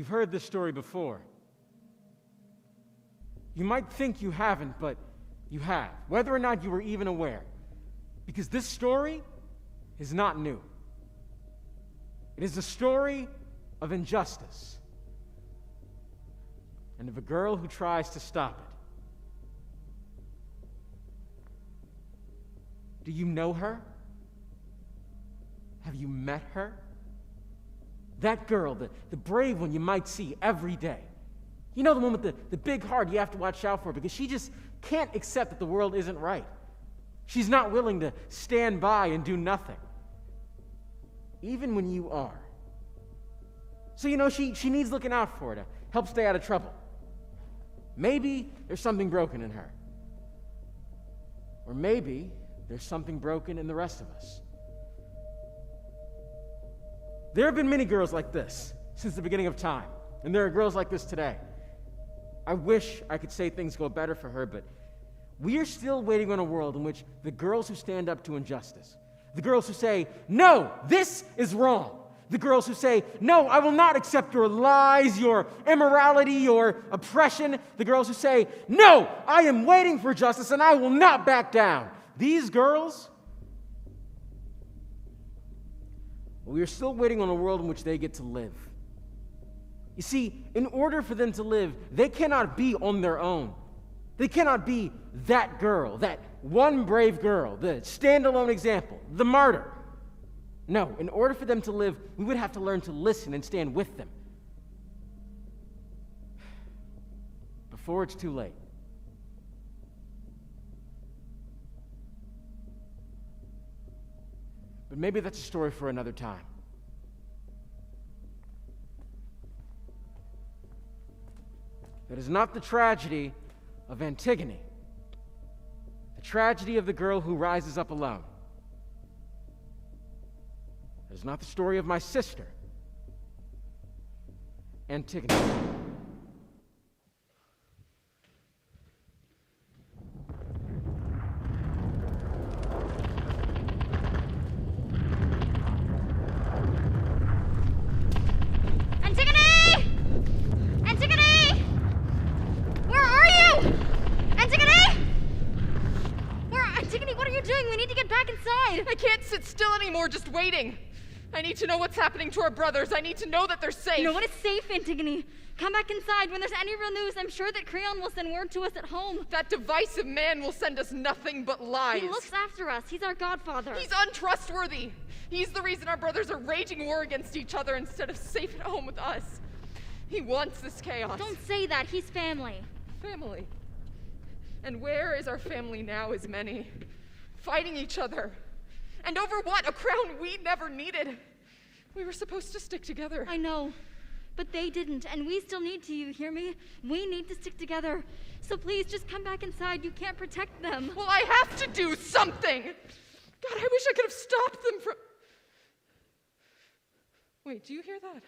You've heard this story before. You might think you haven't, but you have, whether or not you were even aware. Because this story is not new. It is the story of injustice and of a girl who tries to stop it. Do you know her? Have you met her? That girl, the brave one you might see every day. You know, the one with the big heart you have to watch out for because she just can't accept that the world isn't right. She's not willing to stand by and do nothing, even when you are. So, you know, she needs looking out for to help stay out of trouble. Maybe there's something broken in her. Or maybe there's something broken in the rest of us. There have been many girls like this since the beginning of time, and there are girls like this today. I wish I could say things go better for her, but we are still waiting on a world in which the girls who stand up to injustice, the girls who say, no, this is wrong, the girls who say, no, I will not accept your lies, your immorality, your oppression, the girls who say, no, I am waiting for justice and I will not back down. These girls, we are still waiting on a world in which they get to live. You see, in order for them to live, they cannot be on their own. They cannot be that girl, that one brave girl, the standalone example, the martyr. No, in order for them to live, we would have to learn to listen and stand with them. Before it's too late. But maybe that's a story for another time. That is not the tragedy of Antigone, the tragedy of the girl who rises up alone. That is not the story of my sister, Antigone. I can't sit still anymore just waiting. I need to know what's happening to our brothers. I need to know that they're safe. No one is safe, Antigone. Come back inside. When there's any real news, I'm sure that Creon will send word to us at home. That divisive man will send us nothing but lies. He looks after us. He's our godfather. He's untrustworthy. He's the reason our brothers are waging war against each other instead of safe at home with us. He wants this chaos. Don't say that. He's family. Family? And where is our family now, as many? Fighting each other. And over what? A crown we never needed. We were supposed to stick together. I know, but they didn't, and we still need to, you hear me? We need to stick together. So please, just come back inside. You can't protect them. Well, I have to do something. God, I wish I could have stopped them from... Wait, do you hear that?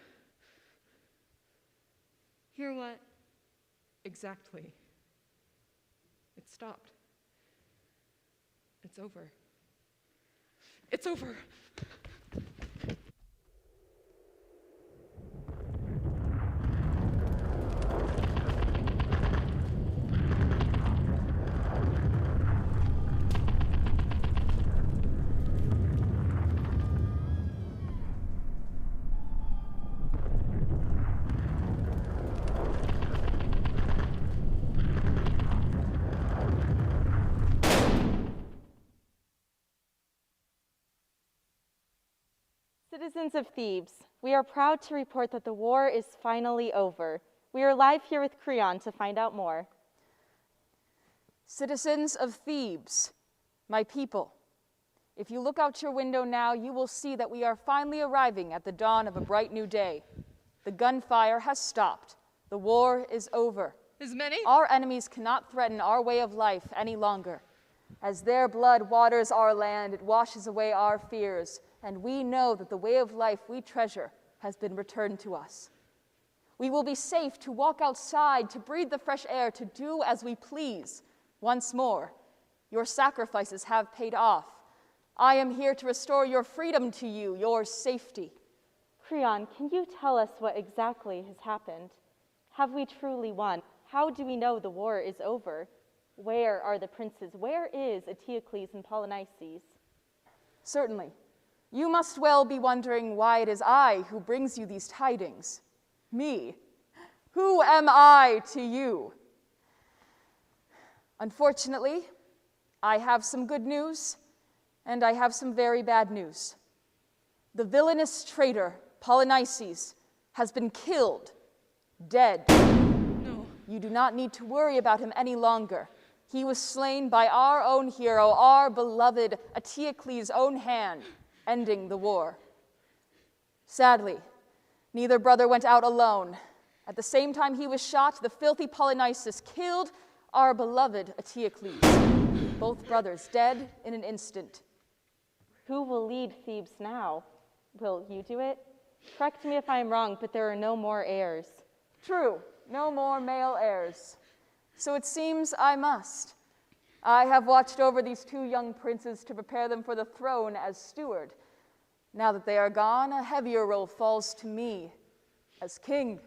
Hear what? Exactly. It stopped. It's over. It's over. Citizens of Thebes, we are proud to report that the war is finally over. We are live here with Creon to find out more. Citizens of Thebes, my people, if you look out your window now, you will see that we are finally arriving at the dawn of a bright new day. The gunfire has stopped. The war is over. As many? Our enemies cannot threaten our way of life any longer. As their blood waters our land, it washes away our fears, and we know that the way of life we treasure has been returned to us. We will be safe to walk outside, to breathe the fresh air, to do as we please. Once more, your sacrifices have paid off. I am here to restore your freedom to you, your safety. Creon, can you tell us what exactly has happened? Have we truly won? How do we know the war is over? Where are the princes? Where is Eteocles and Polynices? Certainly. You must well be wondering why it is I who brings you these tidings. Me? Who am I to you? Unfortunately, I have some good news, and I have some very bad news. The villainous traitor, Polynices, has been killed, dead. No. You do not need to worry about him any longer. He was slain by our own hero, our beloved Eteocles' own hand, ending the war. Sadly, neither brother went out alone. At the same time he was shot, the filthy Polynices killed our beloved Eteocles. Both brothers dead in an instant. Who will lead Thebes now? Will you do it? Correct me if I'm wrong, but there are no more heirs. True, no more male heirs. So it seems I must. I have watched over these two young princes to prepare them for the throne as steward. Now that they are gone, a heavier role falls to me as king.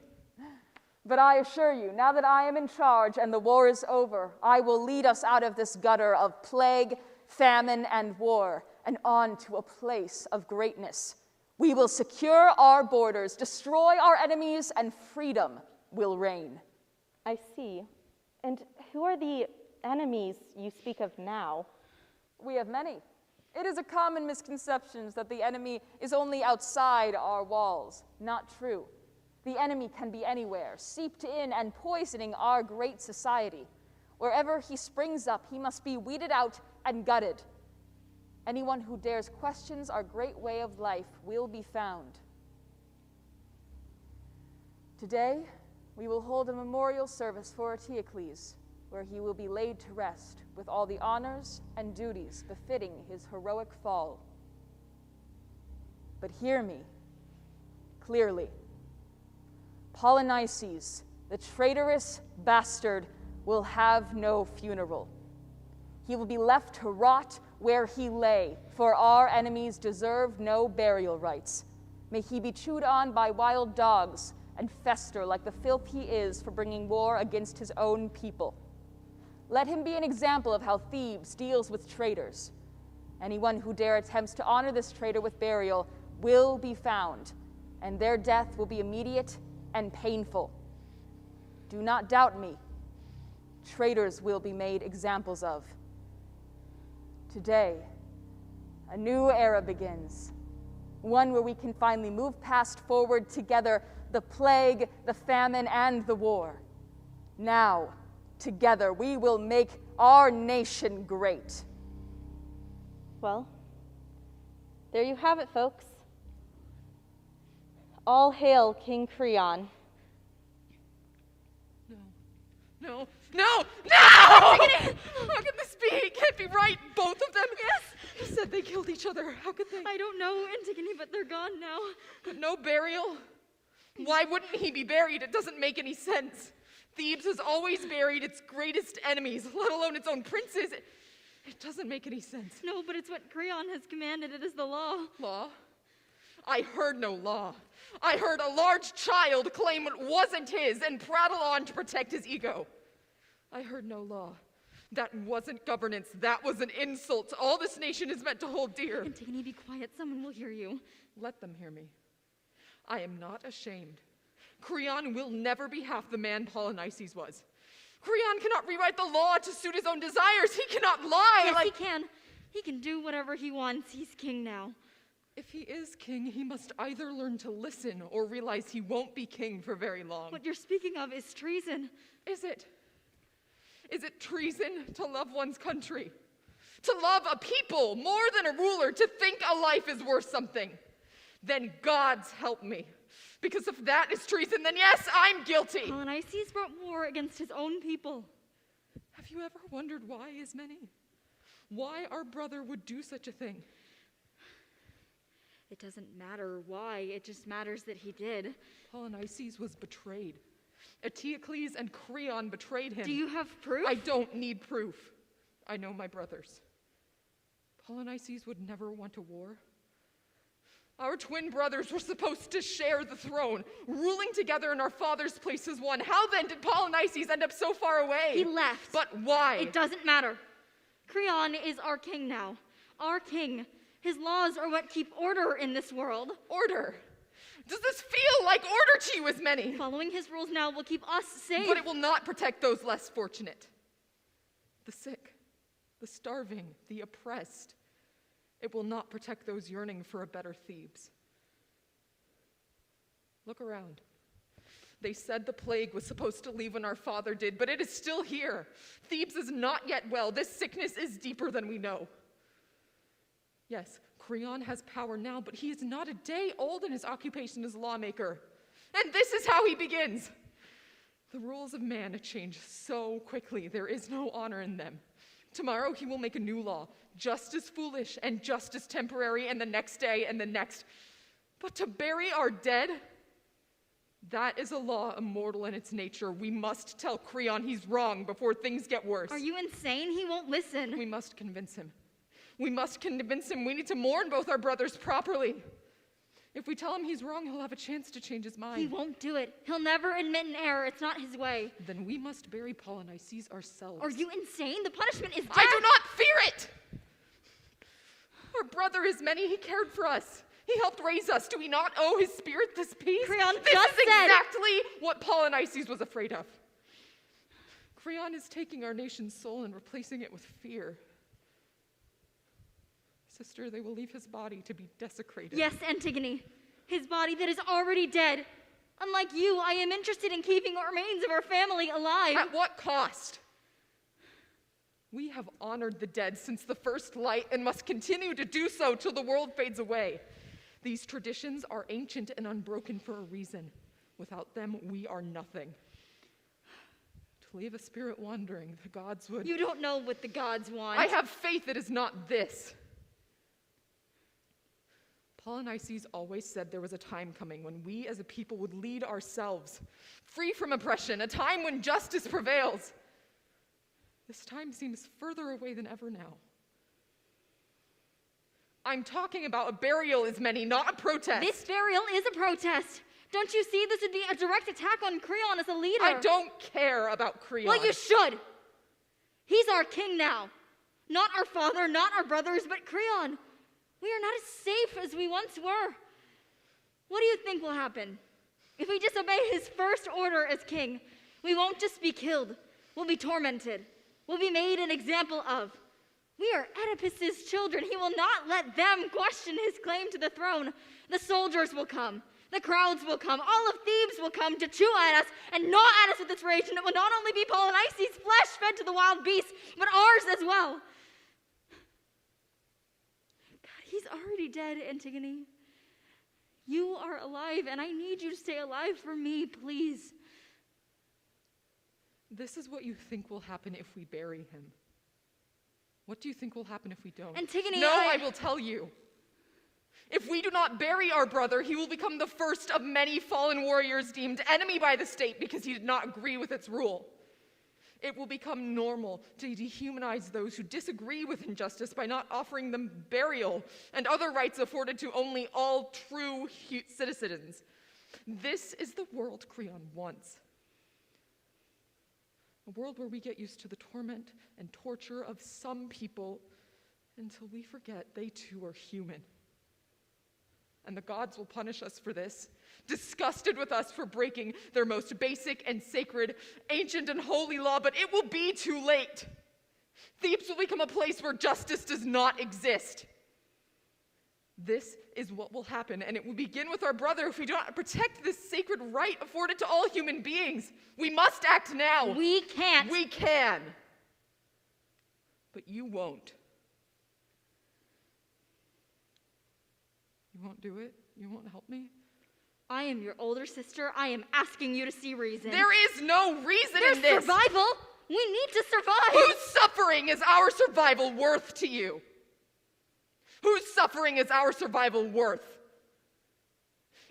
But I assure you, now that I am in charge and the war is over, I will lead us out of this gutter of plague, famine, and war, and on to a place of greatness. We will secure our borders, destroy our enemies, and freedom will reign. I see. And who are the enemies you speak of now? We have many. It is a common misconception that the enemy is only outside our walls. Not true. The enemy can be anywhere, seeped in and poisoning our great society. Wherever he springs up, he must be weeded out and gutted. Anyone who dares questions our great way of life will be found. Today, we will hold a memorial service for Eteocles, where he will be laid to rest with all the honors and duties befitting his heroic fall. But hear me clearly. Polynices, the traitorous bastard, will have no funeral. He will be left to rot where he lay, for our enemies deserve no burial rites. May he be chewed on by wild dogs and fester like the filth he is for bringing war against his own people. Let him be an example of how Thebes deals with traitors. Anyone who dare attempts to honor this traitor with burial will be found, and their death will be immediate and painful. Do not doubt me. Traitors will be made examples of. Today, a new era begins, one where we can finally move past forward together the plague, the famine, and the war. Now, together, we will make our nation great. Well, there you have it, folks. All hail King Creon. No! How can this be? It can't be right, both of them. Yes. You said they killed each other. How could they? I don't know, Antigone, but they're gone now. But no burial? Why wouldn't he be buried? It doesn't make any sense. Thebes has always buried its greatest enemies, let alone its own princes. It doesn't make any sense. No, but it's what Creon has commanded. It is the law. Law? I heard no law. I heard a large child claim it wasn't his and prattle on to protect his ego. I heard no law. That wasn't governance. That was an insult to all this nation is meant to hold dear. Antigone, be quiet. Someone will hear you. Let them hear me. I am not ashamed. Creon will never be half the man Polynices was. Creon cannot rewrite the law to suit his own desires. He cannot lie. Yes, he can. He can do whatever he wants. He's king now. If he is king, he must either learn to listen or realize he won't be king for very long. What you're speaking of is treason. Is it? Is it treason to love one's country? To love a people more than a ruler? To think a life is worth something? Then God's help me. Because if that is treason, then yes, I'm guilty. Polynices brought war against his own people. Have you ever wondered why, Ismene? Why our brother would do such a thing? It doesn't matter why, it just matters that he did. Polynices was betrayed. Eteocles and Creon betrayed him. Do you have proof? I don't need proof. I know my brothers. Polynices would never want a war. Our twin brothers were supposed to share the throne, ruling together in our father's place as one. How then did Polynices end up so far away? He left. But why? It doesn't matter. Creon is our king now. Our king. His laws are what keep order in this world. Order? Does this feel like order to you, as many? Following his rules now will keep us safe. But it will not protect those less fortunate. The sick, the starving, the oppressed. It will not protect those yearning for a better Thebes. Look around. They said the plague was supposed to leave when our father did, but it is still here. Thebes is not yet well. This sickness is deeper than we know. Yes, Creon has power now, but he is not a day old in his occupation as lawmaker. And this is how he begins. The rules of man change so quickly, there is no honor in them. Tomorrow he will make a new law, just as foolish and just as temporary, and the next day and the next. But to bury our dead, that is a law immortal in its nature. We must tell Creon he's wrong before things get worse. Are you insane? He won't listen. We must convince him. We must convince him we need to mourn both our brothers properly. If we tell him he's wrong, he'll have a chance to change his mind. He won't do it. He'll never admit an error. It's not his way. Then we must bury Polynices ourselves. Are you insane? The punishment is death. I do not fear it! Our brother is many. He cared for us. He helped raise us. Do we not owe his spirit this peace? Creon this just is said... exactly what Polynices was afraid of. Creon is taking our nation's soul and replacing it with fear. Sister, they will leave his body to be desecrated. Yes, Antigone. His body that is already dead. Unlike you, I am interested in keeping the remains of our family alive. At what cost? We have honored the dead since the first light and must continue to do so till the world fades away. These traditions are ancient and unbroken for a reason. Without them, we are nothing. To leave a spirit wandering, the gods would... You don't know what the gods want. I have faith it is not this. Polynices always said there was a time coming when we as a people would lead ourselves, free from oppression, a time when justice prevails. This time seems further away than ever now. I'm talking about a burial, as many, not a protest. This burial is a protest. Don't you see this would be a direct attack on Creon as a leader? I don't care about Creon. Well, you should. He's our king now. Not our father, not our brothers, but Creon. We are not as safe as we once were. What do you think will happen? If we disobey his first order as king, we won't just be killed. We'll be tormented. We'll be made an example of. We are Oedipus's children. He will not let them question his claim to the throne. The soldiers will come. The crowds will come. All of Thebes will come to chew at us and gnaw at us with its rage. And it will not only be Polynices' flesh fed to the wild beasts, but ours as well. He's already dead, Antigone. You are alive, and I need you to stay alive for me, please. This is what you think will happen if we bury him. What do you think will happen if we don't? Antigone, No, I will tell you. If we do not bury our brother, he will become the first of many fallen warriors deemed enemy by the state because he did not agree with its rule. It will become normal to dehumanize those who disagree with injustice by not offering them burial and other rights afforded to only all true citizens. This is the world Creon wants. A world where we get used to the torment and torture of some people until we forget they too are human. And the gods will punish us for this, disgusted with us for breaking their most basic and sacred, ancient and holy law, but it will be too late. Thebes will become a place where justice does not exist. This is what will happen, and it will begin with our brother if we do not protect this sacred right afforded to all human beings. We must act now. We can't. We can. But you won't. You won't do it? You won't help me? I am your older sister. I am asking you to see reason. There is no reason There's in this. survival. We need to survive. Whose suffering is our survival worth to you? Whose suffering is our survival worth?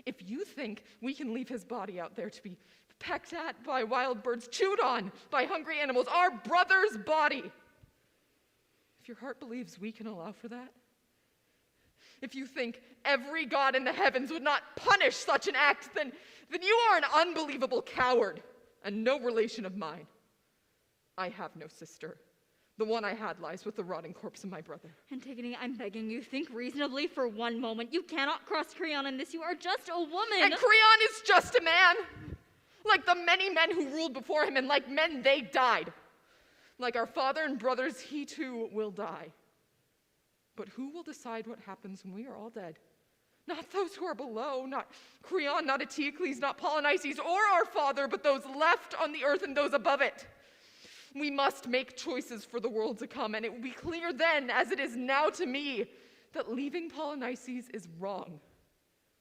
If you think we can leave his body out there to be pecked at by wild birds, chewed on by hungry animals, our brother's body, if your heart believes we can allow for that, If you think every god in the heavens would not punish such an act, then you are an unbelievable coward and no relation of mine. I have no sister. The one I had lies with the rotting corpse of my brother. Antigone, I'm begging you, think reasonably for one moment. You cannot cross Creon in this. You are just a woman. And Creon is just a man. Like the many men who ruled before him, and like men, they died. Like our father and brothers, he too will die. But who will decide what happens when we are all dead? Not those who are below, not Creon, not Eteocles, not Polynices, or our father, but those left on the earth and those above it. We must make choices for the world to come, and it will be clear then, as it is now to me, that leaving Polynices is wrong.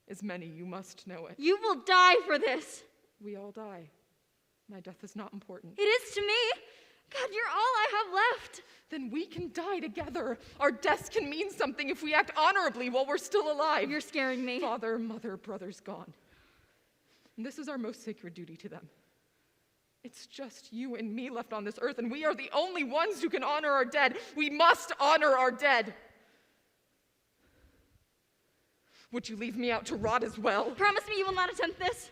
As many, you must know it. You will die for this. We all die. My death is not important. It is to me. God, you're all I have left. Then we can die together. Our deaths can mean something if we act honorably while we're still alive. You're scaring me. Father, mother, brothers gone. And this is our most sacred duty to them. It's just you and me left on this earth, and we are the only ones who can honor our dead. We must honor our dead. Would you leave me out to rot as well? Promise me you will not attempt this.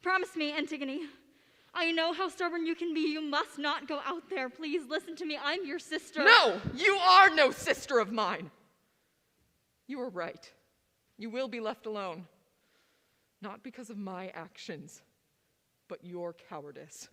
Promise me, Antigone. I know how stubborn you can be. You must not go out there. Please listen to me. I'm your sister. No! You are no sister of mine. You are right. You will be left alone. Not because of my actions, but your cowardice.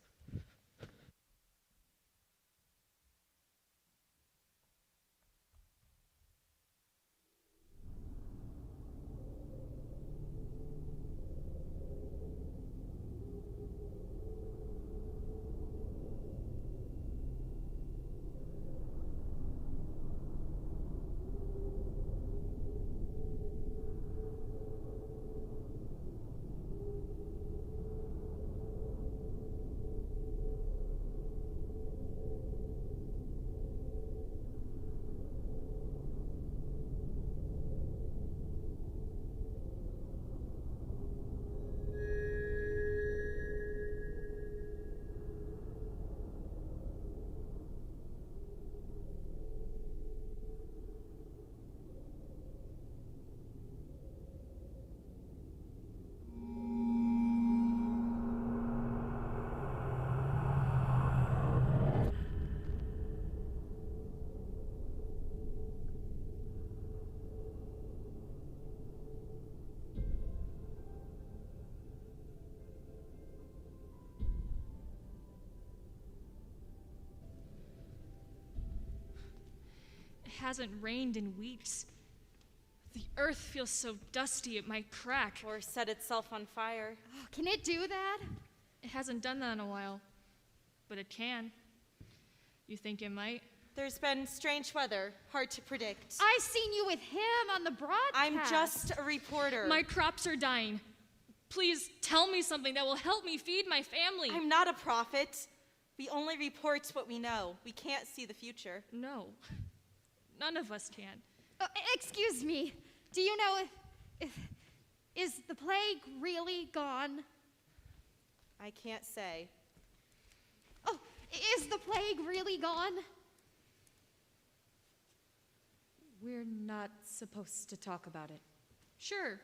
It hasn't rained in weeks. The earth feels so dusty it might crack. Or set itself on fire. Oh, can it do that? It hasn't done that in a while, but it can. You think it might? There's been strange weather, hard to predict. I seen you with him on the broadcast. I'm just a reporter. My crops are dying. Please tell me something that will help me feed my family. I'm not a prophet. We only report what we know. We can't see the future. No, none of us can. Excuse me. Do you know if is the plague really gone? I can't say. Oh, is the plague really gone? We're not supposed to talk about it. Sure,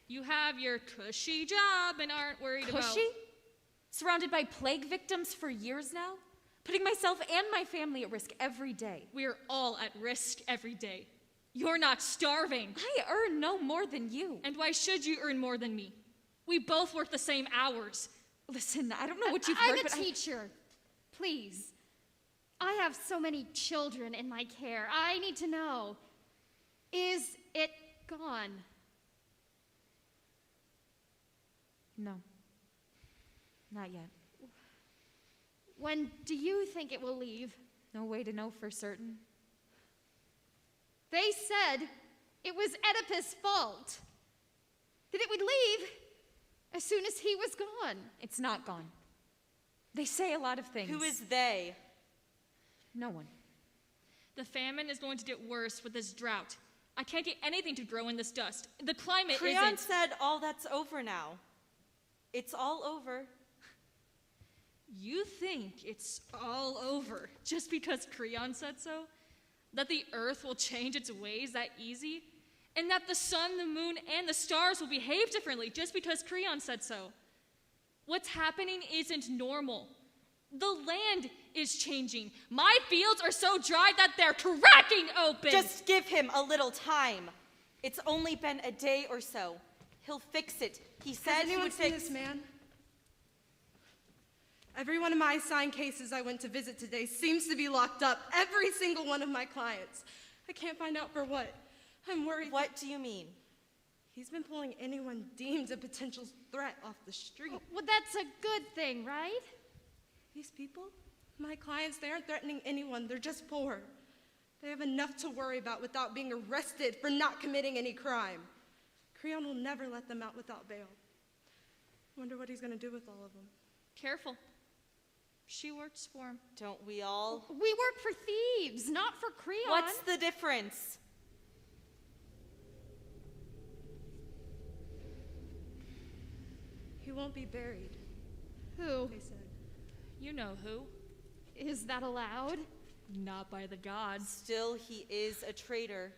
you have your cushy job and aren't worried about... Cushy? Surrounded by plague victims for years now? Putting myself and my family at risk every day. We're all at risk every day. You're not starving. I earn no more than you. And why should you earn more than me? We both work the same hours. Listen, I don't know what you've heard, I'm but a teacher. Please. I have so many children in my care. I need to know. Is it gone? No. Not yet. When do you think it will leave? No way to know for certain. They said it was Oedipus' fault. That it would leave as soon as he was gone. It's not gone. They say a lot of things. Who is they? No one. The famine is going to get worse with this drought. I can't get anything to grow in this dust. The climate Creon isn't... said all that's over now. It's all over. You think it's all over just because Creon said so? That the earth will change its ways that easy? And that the sun, the moon, and the stars will behave differently just because Creon said so? What's happening isn't normal. The land is changing. My fields are so dry that they're cracking open. Just give him a little time. It's only been a day or so. He'll fix it. He said he would fix this man. Every one of my assigned cases I went to visit today seems to be locked up. Every single one of my clients. I can't find out for what. I'm worried. What do you mean? He's been pulling anyone deemed a potential threat off the street. Well, that's a good thing, right? These people, my clients, they aren't threatening anyone. They're just poor. They have enough to worry about without being arrested for not committing any crime. Creon will never let them out without bail. Wonder what he's going to do with all of them. Careful. She works for him. Don't we all? We work for thieves, not for Creon. What's the difference? He won't be buried, Who? they said. You know who. Is that allowed? Not by the gods. Still, he is a traitor.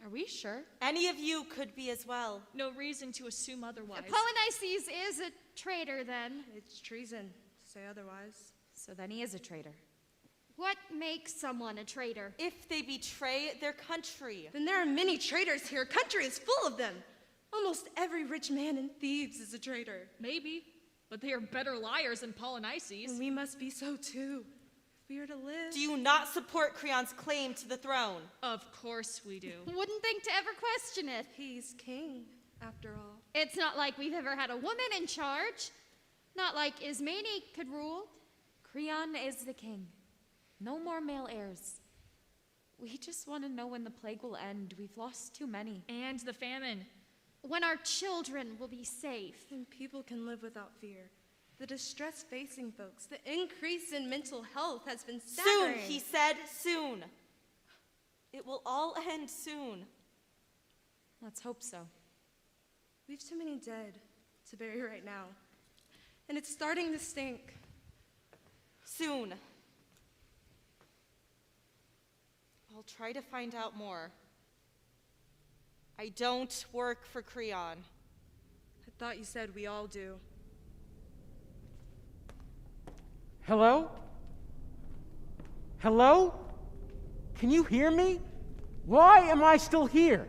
Are we sure? Any of you could be as well. No reason to assume otherwise. Polynices is a traitor, then. It's treason to say otherwise. So then he is a traitor. What makes someone a traitor? If they betray their country. Then there are many traitors here. Country is full of them. Almost every rich man in Thebes is a traitor. Maybe, but they are better liars than Polynices. And we must be so too, if we are to live. Do you not support Creon's claim to the throne? Of course we do. Wouldn't think to ever question it. He's king, after all. It's not like we've ever had a woman in charge. Not like Ismene could rule. Creon is the king. No more male heirs. We just want to know when the plague will end. We've lost too many. And the famine. When our children will be safe. And people can live without fear. The distress facing folks, the increase in mental health has been staggering. Soon, he said, soon. It will all end soon. Let's hope so. We've too many dead to bury right now. And it's starting to stink. Soon. I'll try to find out more. I don't work for Creon. I thought you said we all do. Hello? Hello? Can you hear me? Why am I still here?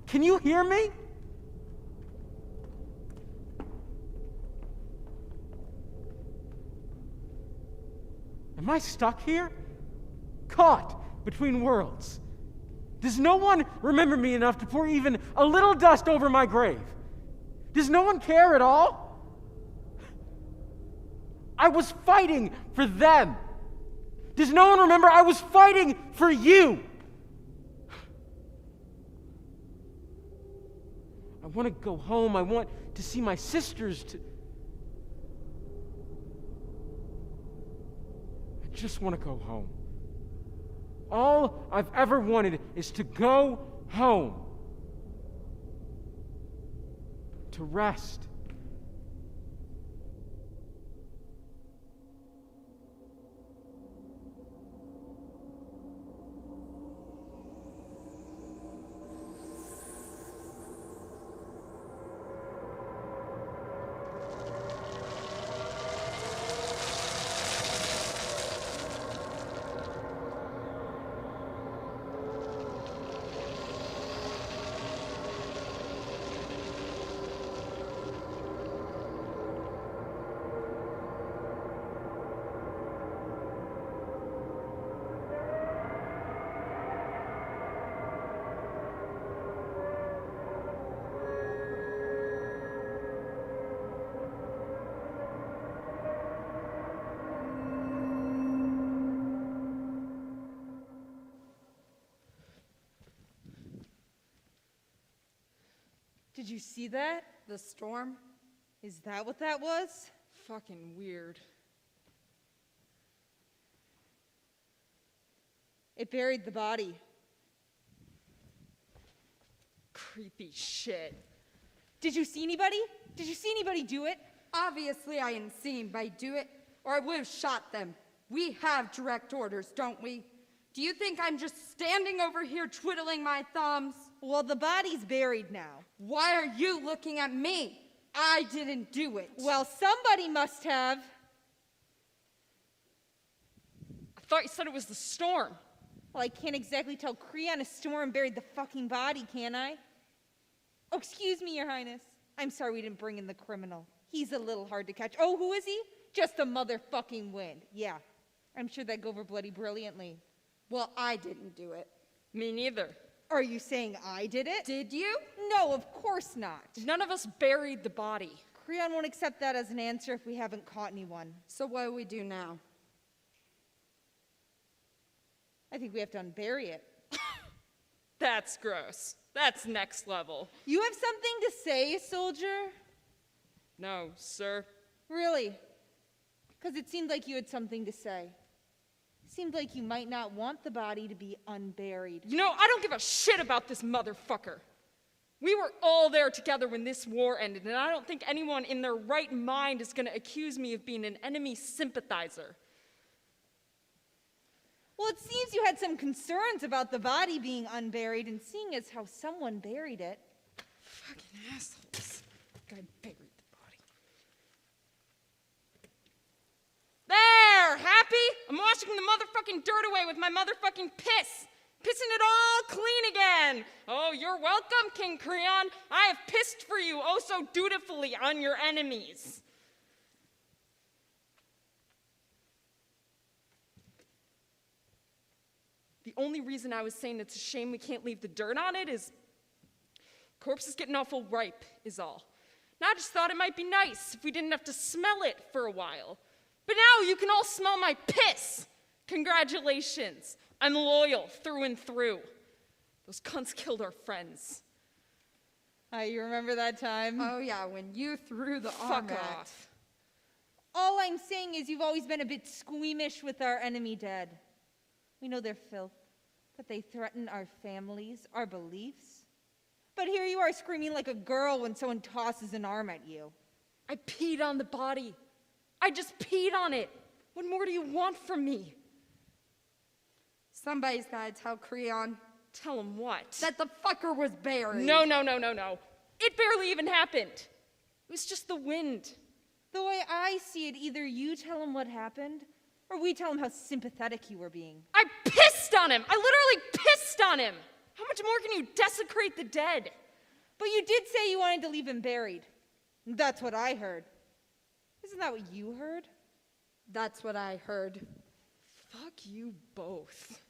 Can you hear me? Am I stuck here? Caught between worlds? Does no one remember me enough to pour even a little dust over my grave? Does no one care at all? I was fighting for them. Does no one remember I was fighting for you? I want to go home. I want to see my sisters. I just want to go home. All I've ever wanted is to go home. To rest. Did you see that? The storm? Is that what that was? Fucking weird. It buried the body. Creepy shit. Did you see anybody? Did you see anybody do it? Obviously I ain't seen anybody do it, or I would have shot them. We have direct orders, don't we? Do you think I'm just standing over here twiddling my thumbs? Well, the body's buried now. Why are you looking at me? I didn't do it. Well, somebody must have. I thought you said it was the storm. Well, I can't exactly tell Creon a storm buried the fucking body, can I? Oh, excuse me, Your Highness. I'm sorry we didn't bring in the criminal. He's a little hard to catch. Oh, who is he? Just a motherfucking wind. Yeah, I'm sure that'd go over bloody brilliantly. Well, I didn't do it. Me neither. Are you saying I did it? Did you? No, of course not. None of us buried the body. Creon won't accept that as an answer if we haven't caught anyone. So what do we do now? I think we have to unbury it. That's gross. That's next level. You have something to say, soldier? No, sir. Really? Because it seemed like you had something to say. Seemed like you might not want the body to be unburied. You know, I don't give a shit about this motherfucker. We were all there together when this war ended, and I don't think anyone in their right mind is going to accuse me of being an enemy sympathizer. Well, it seems you had some concerns about the body being unburied, and seeing as how someone buried it. Fucking assholes. Guy buried the body. There! Happy? I'm washing the motherfucking dirt away with my motherfucking piss. Pissing it all clean again. Oh, you're welcome, King Creon. I have pissed for you oh so dutifully on your enemies. The only reason I was saying it's a shame we can't leave the dirt on it is corpse is getting awful ripe, is all. And I just thought it might be nice if we didn't have to smell it for a while. But now you can all smell my piss. Congratulations. I'm loyal through and through. Those cunts killed our friends. You remember that time? Oh yeah, when you threw the arm Fuck at. off. All I'm saying is you've always been a bit squeamish with our enemy dead. We know they're filth, that they threaten our families, our beliefs. But here you are screaming like a girl when someone tosses an arm at you. I peed on the body. I just peed on it. What more do you want from me? Somebody's gotta tell Creon. Tell him what? That the fucker was buried. No. It barely even happened. It was just the wind. The way I see it, either you tell him what happened, or we tell him how sympathetic you were being. I pissed on him! I literally pissed on him! How much more can you desecrate the dead? But you did say you wanted to leave him buried. That's what I heard. Isn't that what you heard? That's what I heard. Fuck you both.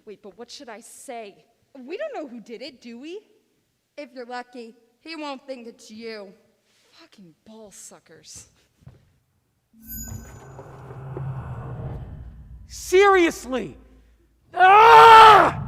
Wait, but what should I say? We don't know who did it, do we? If you're lucky, he won't think it's you. Fucking ball suckers. Seriously! Ah!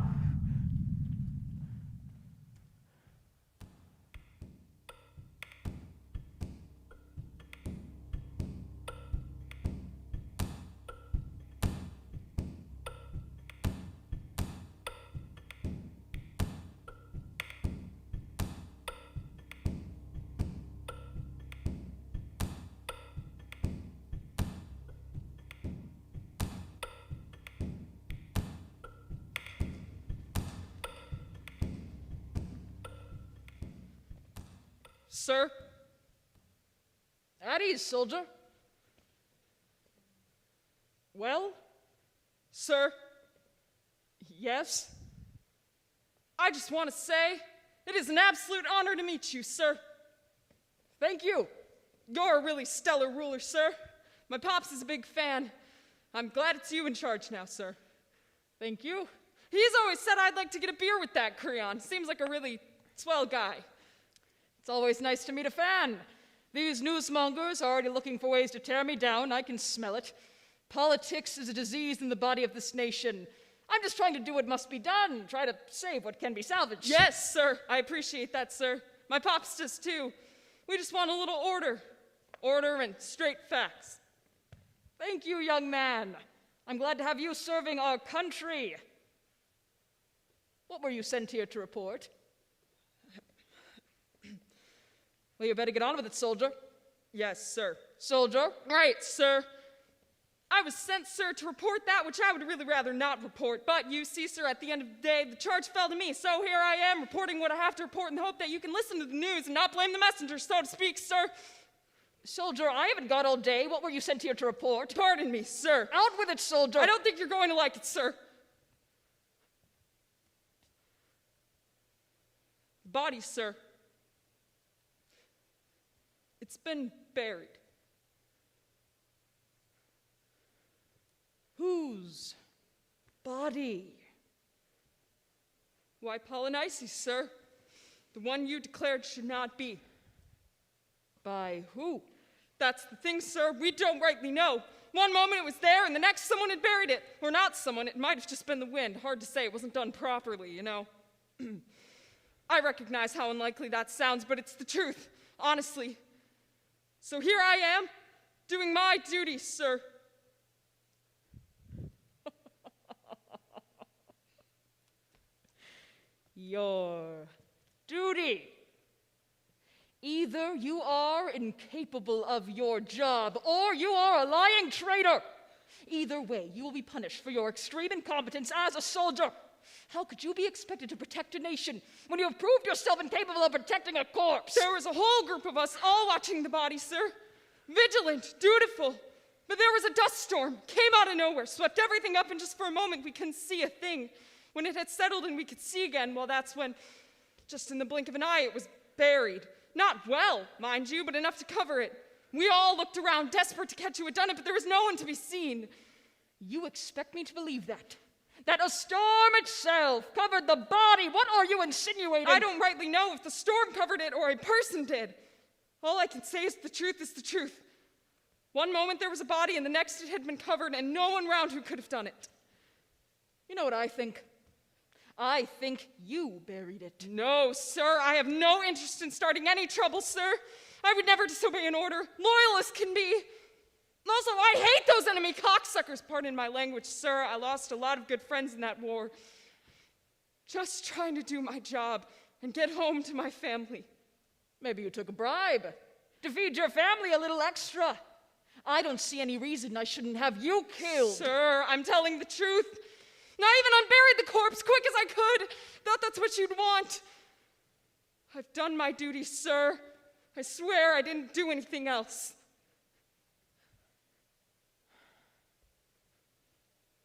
Sir? At ease, soldier. Well? Sir? Yes? I just want to say, it is an absolute honor to meet you, sir. Thank you. You're a really stellar ruler, sir. My pops is a big fan. I'm glad it's you in charge now, sir. Thank you. He's always said I'd like to get a beer with that Creon. Seems like a really swell guy. It's always nice to meet a fan. These newsmongers are already looking for ways to tear me down. I can smell it. Politics is a disease in the body of this nation. I'm just trying to do what must be done, try to save what can be salvaged. Yes, sir. I appreciate that, sir. My pops does too. We just want a little order. Order and straight facts. Thank you, young man. I'm glad to have you serving our country. What were you sent here to report? Well, you better get on with it, soldier. Yes, sir. Soldier? Right, sir. I was sent, sir, to report that which I would really rather not report. But you see, sir, at the end of the day, the charge fell to me. So here I am, reporting what I have to report in the hope that you can listen to the news and not blame the messenger, so to speak, sir. Soldier, I haven't got all day. What were you sent here to report? Pardon me, sir. Out with it, soldier. I don't think you're going to like it, sir. The body, sir. It's been buried. Whose body? Why, Polynices, sir. The one you declared should not be. By who? That's the thing, sir. We don't rightly know. One moment it was there, and the next someone had buried it. Or not someone, it might have just been the wind. Hard to say, it wasn't done properly, you know. I recognize how unlikely that sounds, but it's the truth, honestly. So here I am, doing my duty, sir. Your duty. Either you are incapable of your job, or you are a lying traitor. Either way, you will be punished for your extreme incompetence as a soldier. How could you be expected to protect a nation when you have proved yourself incapable of protecting a corpse? There was a whole group of us all watching the body, sir. Vigilant, dutiful. But there was a dust storm, came out of nowhere, swept everything up, and just for a moment we couldn't see a thing. When it had settled and we could see again, well, that's when, just in the blink of an eye, it was buried. Not well, mind you, but enough to cover it. We all looked around, desperate to catch who had done it, but there was no one to be seen. You expect me to believe that? That a storm itself covered the body? What are you insinuating? I don't rightly know if the storm covered it or a person did. All I can say is the truth is the truth. One moment there was a body, and the next it had been covered, and no one round who could have done it. You know what I think? I think you buried it. No, sir, I have no interest in starting any trouble, sir. I would never disobey an order, loyal as can be. Also, I hate those enemy cocksuckers. Pardon my language, sir. I lost a lot of good friends in that war. Just trying to do my job and get home to my family. Maybe you took a bribe to feed your family a little extra. I don't see any reason I shouldn't have you killed. Sir, I'm telling the truth. I even unburied the corpse quick as I could. Thought that's what you'd want. I've done my duty, sir. I swear I didn't do anything else.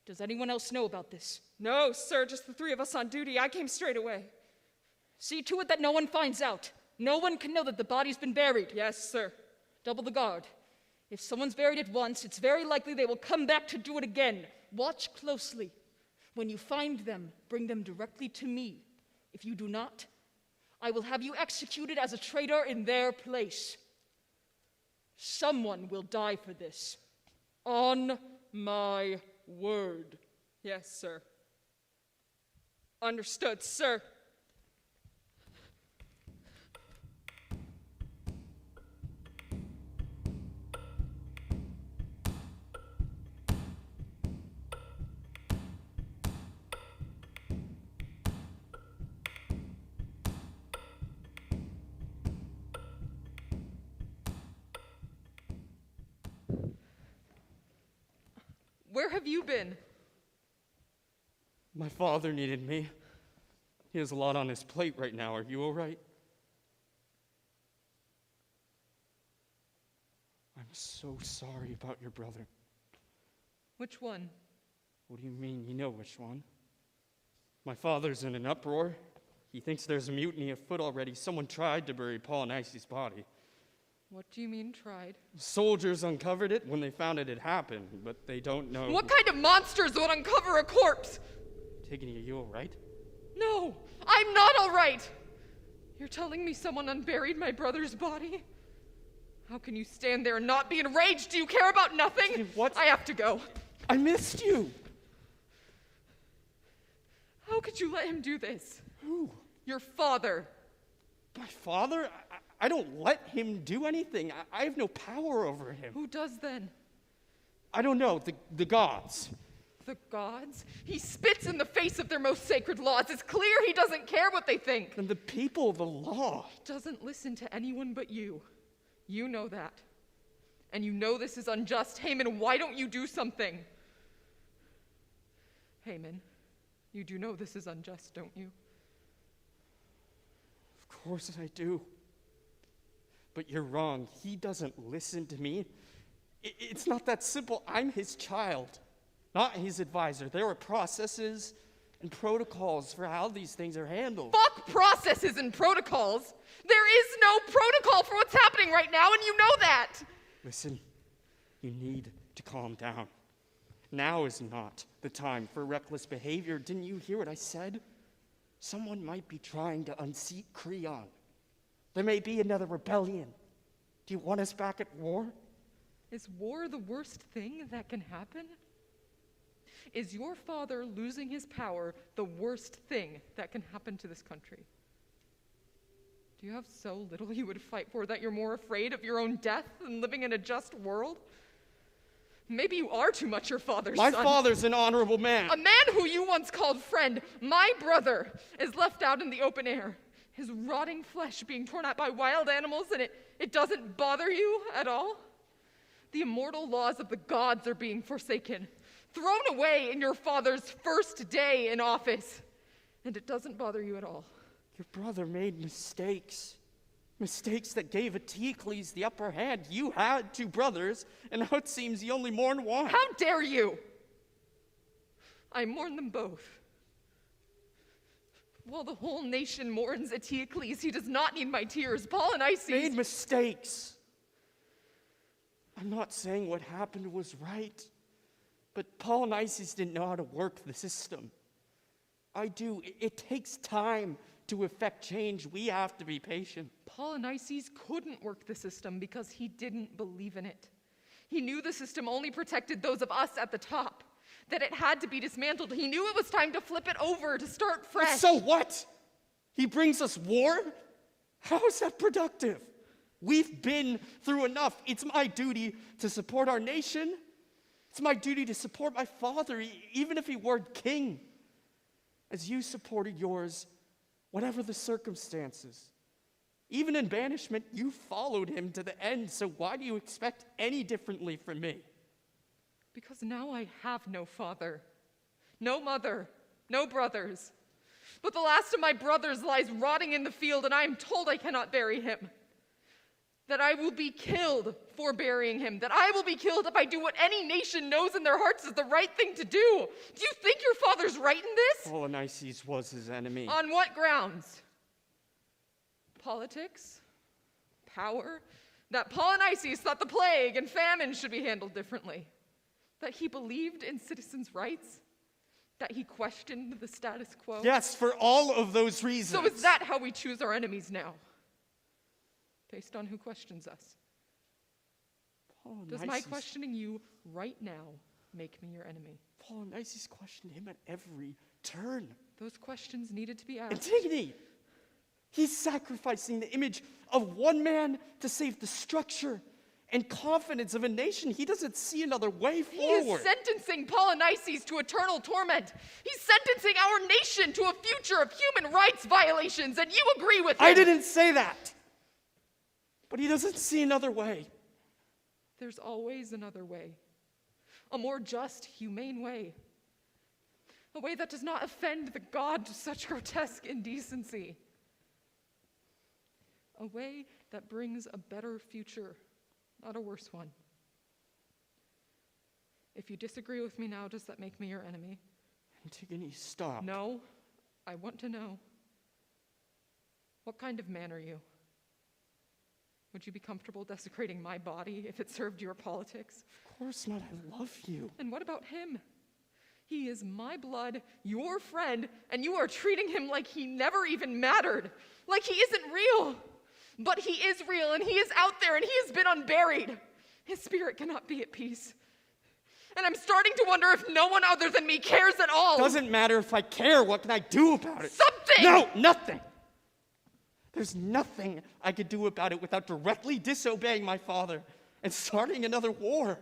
Does anyone else know about this? No, sir, just the three of us on duty. I came straight away. See to it that no one finds out. No one can know that the body's been buried. Yes, sir. Double the guard. If someone's buried it once, it's very likely they will come back to do it again. Watch closely. When you find them, bring them directly to me. If you do not, I will have you executed as a traitor in their place. Someone will die for this. On my word. Yes, sir. Understood, sir. Where have you been? My father needed me. He has a lot on his plate right now. Are you all right? I'm so sorry about your brother. Which one? What do you mean? You know which one. My father's in an uproar. He thinks there's a mutiny afoot already. Someone tried to bury Polynices' body. What do you mean, tried? Soldiers uncovered it when they found it had happened, but they don't know. What kind of monsters would uncover a corpse? Antigone, are you all right? No, I'm not all right. You're telling me someone unburied my brother's body? How can you stand there and not be enraged? Do you care about nothing? What? I have to go. I missed you. How could you let him do this? Who? Your father. My father? I don't let him do anything. I have no power over him. Who does then? I don't know. The gods. The gods? He spits in the face of their most sacred laws. It's clear he doesn't care what they think. And the people, the law. He doesn't listen to anyone but you. You know that. And you know this is unjust. Haman, why don't you do something? Haman, you do know this is unjust, don't you? Of course I do. But you're wrong. He doesn't listen to me. It's not that simple. I'm his child, not his advisor. There are processes and protocols for how these things are handled. Fuck processes and protocols! There is no protocol for what's happening right now, and you know that! Listen, you need to calm down. Now is not the time for reckless behavior. Didn't you hear what I said? Someone might be trying to unseat Creon. There may be another rebellion. Do you want us back at war? Is war the worst thing that can happen? Is your father losing his power the worst thing that can happen to this country? Do you have so little you would fight for that you're more afraid of your own death than living in a just world? Maybe you are too much your father's My son. father's an honorable man. A man who you once called friend, my brother, is left out in the open air, his rotting flesh being torn out by wild animals, and it doesn't bother you at all? The immortal laws of the gods are being forsaken, thrown away in your father's first day in office, and it doesn't bother you at all. Your brother made mistakes. Mistakes that gave Antigone the upper hand. You had two brothers, and now it seems you only mourn one. How dare you? I mourn them both. While the whole nation mourns Antigone, he does not need my tears. Polynices made mistakes. I'm not saying what happened was right, but Polynices didn't know how to work the system. I do. It takes time to effect change. We have to be patient. Polynices couldn't work the system because he didn't believe in it. He knew the system only protected those of us at the top, that it had to be dismantled. He knew it was time to flip it over, to start fresh. But so what? He brings us war? How is that productive? We've been through enough. It's my duty to support our nation. It's my duty to support my father, even if he weren't king, as you supported yours, whatever the circumstances. Even in banishment, you followed him to the end, so why do you expect any differently from me? Because now I have no father, no mother, no brothers. But the last of my brothers lies rotting in the field, and I am told I cannot bury him. That I will be killed for burying him. That I will be killed if I do what any nation knows in their hearts is the right thing to do. Do you think your father's right in this? Polynices was his enemy. On what grounds? Politics? Power? That Polynices thought the plague and famine should be handled differently. That he believed in citizens' rights? That he questioned the status quo? Yes, for all of those reasons. So is that how we choose our enemies now? Based on who questions us? Does my questioning you right now make me your enemy? Polynices questioned him at every turn. Those questions needed to be asked. Antigone! He's sacrificing the image of one man to save the structure and confidence of a nation. He doesn't see another way forward. He is sentencing Polynices to eternal torment. He's sentencing our nation to a future of human rights violations, and you agree with him. I didn't say that. But he doesn't see another way. There's always another way. A more just, humane way. A way that does not offend the God to such grotesque indecency. A way that brings a better future, not a worse one. If you disagree with me now, does that make me your enemy? Antigone, stop. No, I want to know. What kind of man are you? Would you be comfortable desecrating my body if it served your politics? Of course not. I love you. And what about him? He is my blood, your friend, and you are treating him like he never even mattered, like he isn't real. But he is real, and he is out there, and he has been unburied. His spirit cannot be at peace. And I'm starting to wonder if no one other than me cares at all. Doesn't matter if I care. What can I do about it? Something! No, nothing. There's nothing I could do about it without directly disobeying my father and starting another war.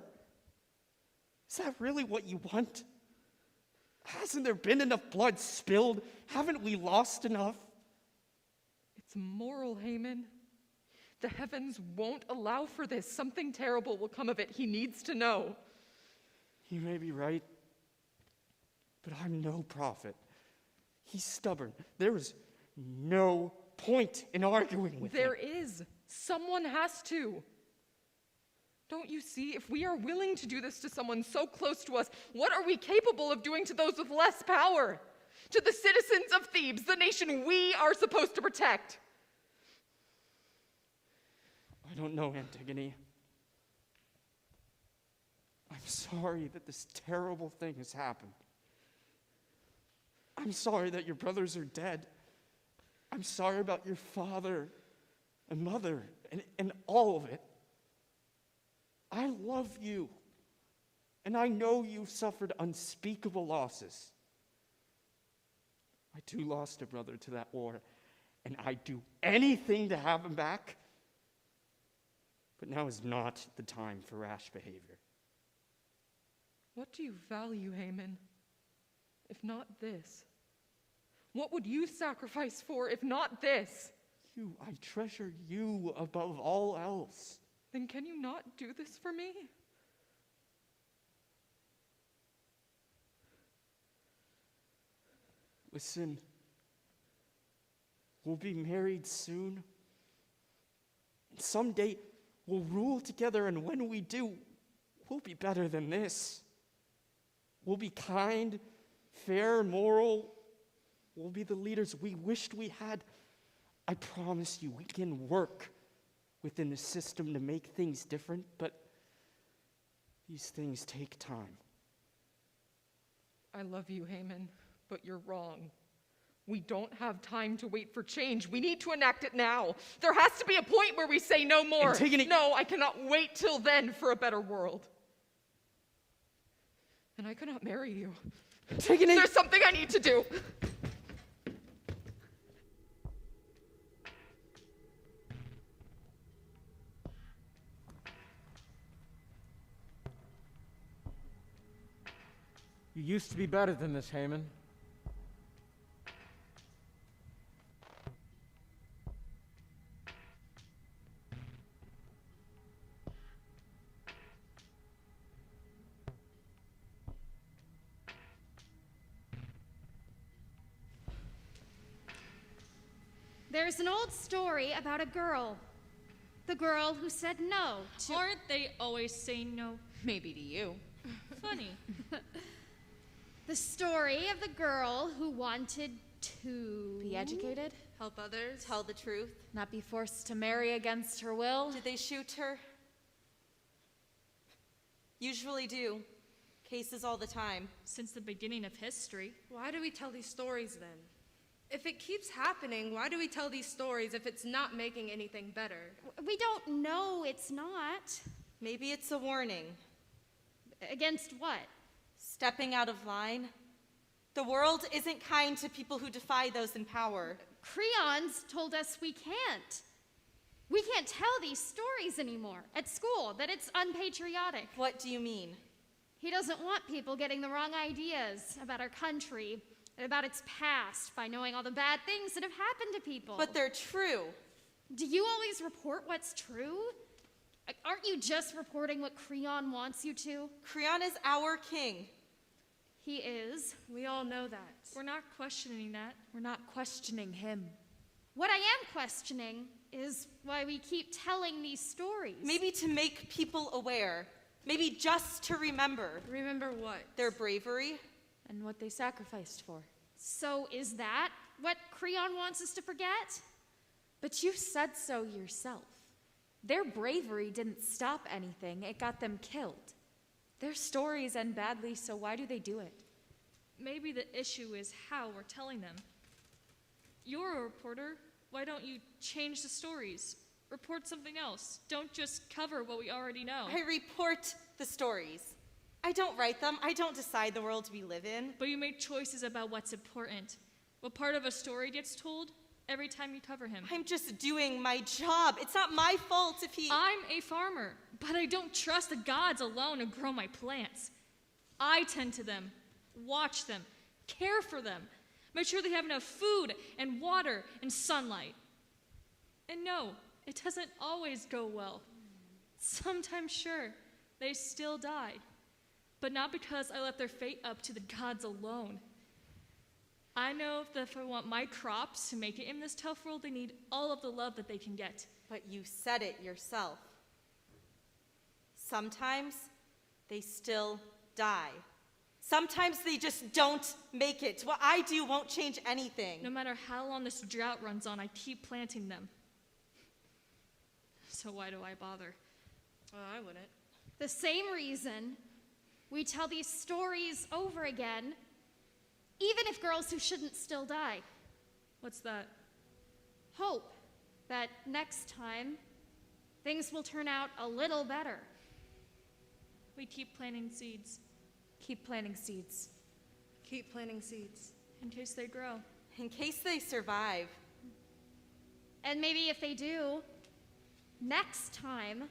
Is that really what you want? Hasn't there been enough blood spilled? Haven't we lost enough? It's moral, Haman. The heavens won't allow for this. Something terrible will come of it. He needs to know. You may be right, but I'm no prophet. He's stubborn. There is no point in arguing with him. There is. Someone has to. Don't you see? If we are willing to do this to someone so close to us, what are we capable of doing to those with less power? To the citizens of Thebes, the nation we are supposed to protect. I don't know, Antigone. I'm sorry that this terrible thing has happened. I'm sorry that your brothers are dead. I'm sorry about your father and mother and all of it. I love you, and I know you've suffered unspeakable losses. I too lost a brother to that war, and I'd do anything to have him back. But now is not the time for rash behavior. What do you value, Haman, if not this? What would you sacrifice for if not this? You, I treasure you above all else. Then can you not do this for me? Listen, we'll be married soon. And someday we'll rule together, and when we do, we'll be better than this. We'll be kind, fair, moral. We'll be the leaders we wished we had. I promise you, we can work within the system to make things different, but these things take time. I love you, Haman, but you're wrong. We don't have time to wait for change. We need to enact it now. There has to be a point where we say no more. Antigone. No, I cannot wait till then for a better world. And I cannot marry you. Antigone. There's something I need to do. You used to be better than this, Haman. There's an old story about a girl. The girl who said no to... Aren't they always saying no? Maybe to you. Funny. The story of the girl who wanted to... Be educated, Help others, tell the truth. not be forced to marry against her will. Did they shoot her? Usually do. Cases all the time. Since the beginning of history. Why do we tell these stories then? If it keeps happening, why do we tell these stories if it's not making anything better? We don't know it's not. Maybe it's a warning. Against what? Stepping out of line. The world isn't kind to people who defy those in power. Creon's told us we can't. We can't tell these stories anymore at school, that it's unpatriotic. What do you mean? He doesn't want people getting the wrong ideas about our country and about its past by knowing all the bad things that have happened to people. But they're true. Do you always report what's true? Aren't you just reporting what Creon wants you to? Creon is our king. He is. We all know that. We're not questioning that. We're not questioning him. What I am questioning is why we keep telling these stories. Maybe to make people aware. Maybe just to remember. Remember what? Their bravery. And what they sacrificed for. So is that what Creon wants us to forget? But you said so yourself. Their bravery didn't stop anything, it got them killed. Their stories end badly, so why do they do it? Maybe the issue is how we're telling them. You're a reporter. Why don't you change the stories? Report something else. Don't just cover what we already know. I report the stories. I don't write them. I don't decide the world we live in. But you make choices about what's important. What part of a story gets told every time you cover him. I'm just doing my job. It's not my fault if he... I'm a farmer, but I don't trust the gods alone to grow my plants. I tend to them, watch them, care for them, make sure they have enough food and water and sunlight. And no, It doesn't always go well. Sometimes, sure, they still die, but not because I left their fate up to the gods alone. I know that if I want my crops to make it in this tough world, they need all of the love that they can get. But you said it yourself. Sometimes they still die. Sometimes they just don't make it. What I do won't change anything. No matter how long this drought runs on, I keep planting them. So why do I bother? Well, I wouldn't. The same reason we tell these stories over again, even if girls who shouldn't still die. What's that? Hope that next time things will turn out a little better. We keep planting seeds. Keep planting seeds. Keep planting seeds. In case they grow. In case they survive. And maybe if they do, next time,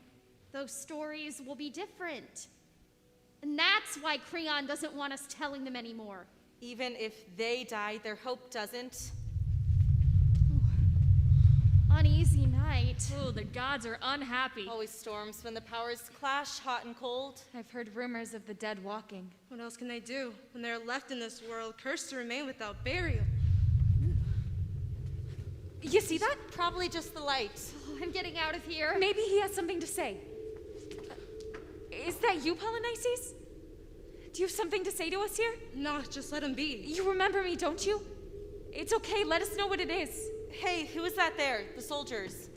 those stories will be different. And that's why Creon doesn't want us telling them anymore. Even if they die, their hope doesn't. Uneasy night. Oh, the gods are unhappy. Always storms when the powers clash, hot and cold. I've heard rumors of the dead walking. What else can they do when they're left in this world, cursed to remain without burial? You see that? Probably just the light. Oh, I'm getting out of here. Maybe he has something to say. Is that you, Polynices? Do you have something to say to us here? No, just let him be. You remember me, don't you? It's okay, let us know what it is. Hey, who is that there? The soldiers.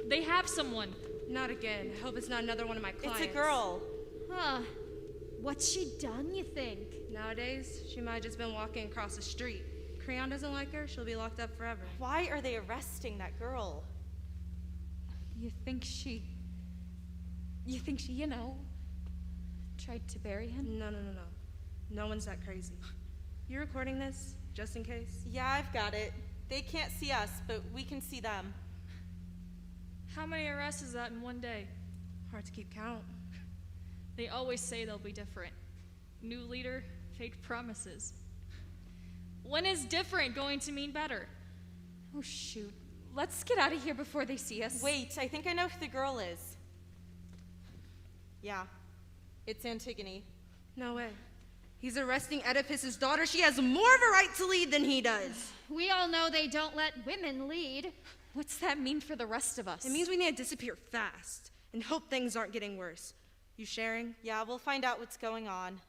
They have someone. Not again. I hope it's not another one of my clients. It's a girl. Huh. What's she done, you think? Nowadays, she might have just been walking across the street. Creon doesn't like her, she'll be locked up forever. Why are they arresting that girl? You think she, tried to bury him? No. No one's that crazy. You recording this, just in case? Yeah, I've got it. They can't see us, but we can see them. How many arrests is that in one day? Hard to keep count. They always say they'll be different. New leader, fake promises. When is different going to mean better? Oh, shoot. Let's get out of here before they see us. Wait, I think I know who the girl is. Yeah, it's Antigone. No way. He's arresting Oedipus's daughter. She has more of a right to lead than he does. We all know they don't let women lead. What's that mean for the rest of us? It means we need to disappear fast and hope things aren't getting worse. You sharing? Yeah, we'll find out what's going on.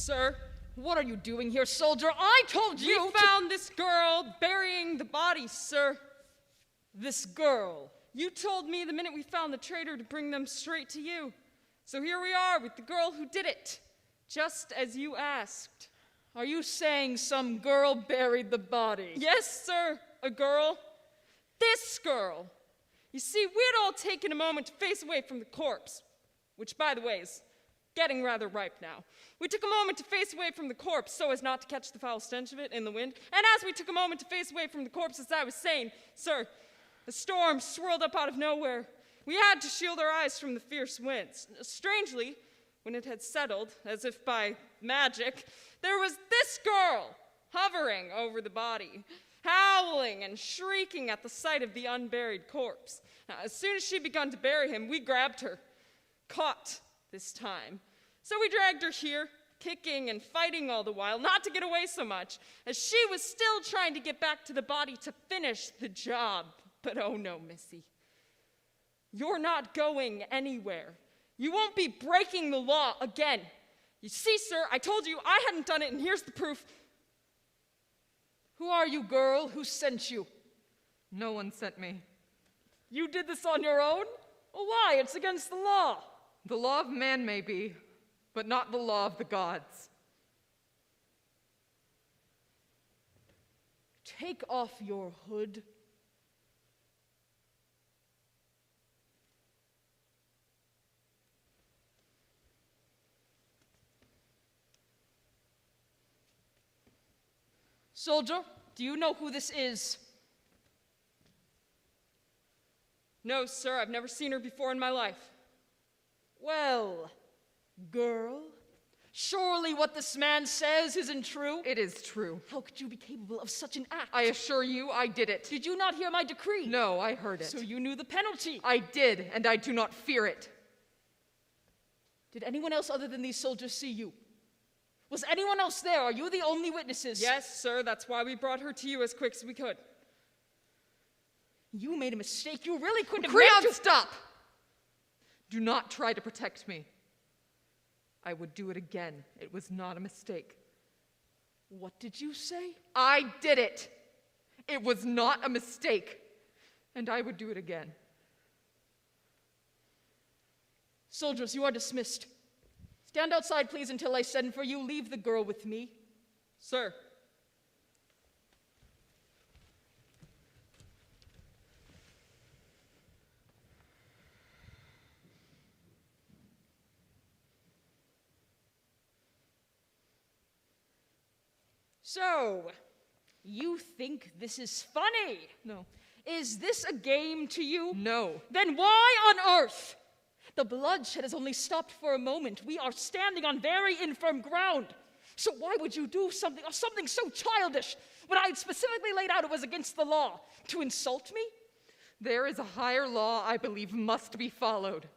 Sir, what are you doing here, soldier? I told you We found this girl burying the body, sir. This girl. You told me the minute we found the traitor to bring them straight to you. So here we are with the girl who did it, just as you asked. Are you saying some girl buried the body? Yes, sir, a girl. This girl. You see, we had all taken a moment to face away from the corpse, which, by the way, is getting rather ripe now. We took a moment to face away from the corpse so as not to catch the foul stench of it in the wind. And as we took a moment to face away from the corpse, as I was saying, sir, a storm swirled up out of nowhere. We had to shield our eyes from the fierce winds. Strangely, when it had settled, as if by magic, there was this girl hovering over the body, howling and shrieking at the sight of the unburied corpse. Now, as soon as she begun to bury him, we grabbed her, caught this time. So we dragged her here, kicking and fighting all the while, not to get away so much, as she was still trying to get back to the body to finish the job. But oh no, Missy. You're not going anywhere. You won't be breaking the law again. You see, sir, I told you I hadn't done it, and here's the proof. Who are you, girl? Who sent you? No one sent me. You did this on your own? Well, why? It's against the law. The law of man may be, but not the law of the gods. Take off your hood. Soldier, do you know who this is? No, sir, I've never seen her before in my life. Well, girl, surely what this man says isn't true? It is true. How could you be capable of such an act? I assure you, I did it. Did you not hear my decree? No, I heard it. So you knew the penalty? I did, and I do not fear it. Did anyone else other than these soldiers see you? Was anyone else there? Are you the only witnesses? Yes, sir, that's why we brought her to you as quick as we could. You made a mistake. You really couldn't have Creon, meant to- stop! Do not try to protect me. I would do it again. It was not a mistake. What did you say? I did it. It was not a mistake. And I would do it again. Soldiers, you are dismissed. Stand outside, please, until I send for you. Leave the girl with me. Sir. So, you think this is funny? No. Is this a game to you? No. Then why on earth? The bloodshed has only stopped for a moment. We are standing on very infirm ground. So why would you do something so childish when I had specifically laid out it was against the law? To insult me? There is a higher law I believe must be followed.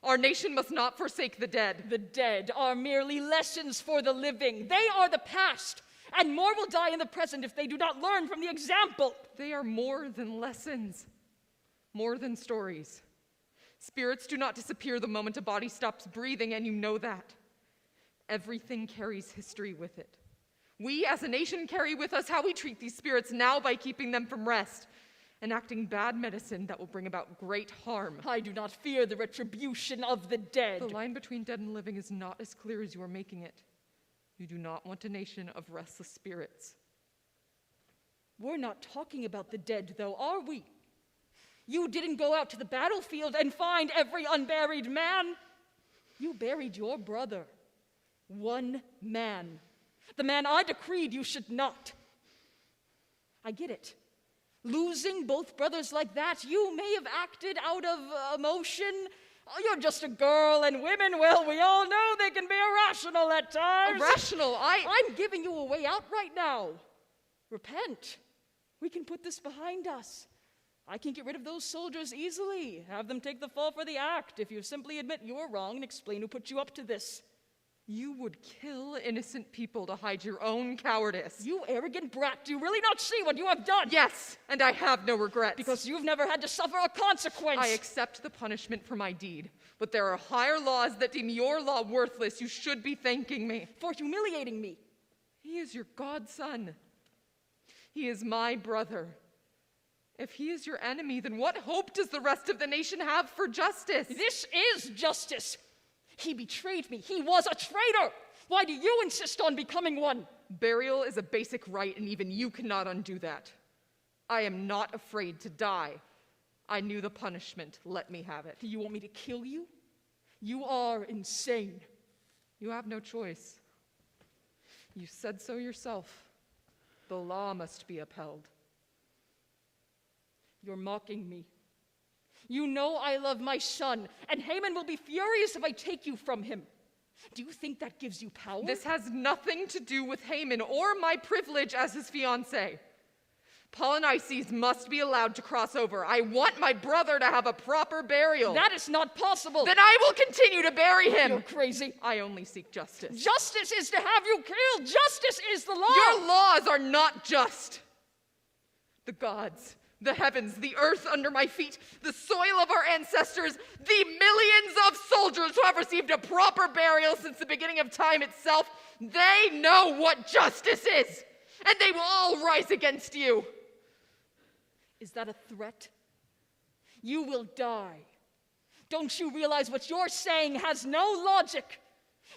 Our nation must not forsake the dead. The dead are merely lessons for the living. They are the past, and more will die in the present if they do not learn from the example. They are more than lessons, more than stories. Spirits do not disappear the moment a body stops breathing, and you know that. Everything carries history with it. We as a nation carry with us how we treat these spirits now by keeping them from rest, enacting bad medicine that will bring about great harm. I do not fear the retribution of the dead. The line between dead and living is not as clear as you are making it. You do not want a nation of restless spirits. We're not talking about the dead, though, are we? You didn't go out to the battlefield and find every unburied man. You buried your brother. One man. The man I decreed you should not. I get it. Losing both brothers like that, you may have acted out of emotion. Oh, you're just a girl, and women, well, we all know they can be irrational at times. Irrational? I'm giving you a way out right now. Repent. We can put this behind us. I can get rid of those soldiers easily. Have them take the fall for the act if you simply admit you were wrong and explain who put you up to this. You would kill innocent people to hide your own cowardice. You arrogant brat, do you really not see what you have done? Yes, and I have no regrets. Because you've never had to suffer a consequence. I accept the punishment for my deed, but there are higher laws that deem your law worthless. You should be thanking me. For humiliating me. He is your godson. He is my brother. If he is your enemy, then what hope does the rest of the nation have for justice? This is justice. He betrayed me. He was a traitor. Why do you insist on becoming one? Burial is a basic right, and even you cannot undo that. I am not afraid to die. I knew the punishment. Let me have it. You want me to kill you? You are insane. You have no choice. You said so yourself. The law must be upheld. You're mocking me. You know I love my son, and Haman will be furious if I take you from him. Do you think that gives you power? This has nothing to do with Haman or my privilege as his fiancé. Polynices must be allowed to cross over. I want my brother to have a proper burial. That is not possible. Then I will continue to bury him. You're crazy. I only seek justice. Justice is to have you killed. Justice is the law. Your laws are not just. The gods, the heavens, the earth under my feet, the soil of our ancestors, the millions of soldiers who have received a proper burial since the beginning of time itself, they know what justice is, and they will all rise against you. Is that a threat? You will die. Don't you realize what you're saying has no logic?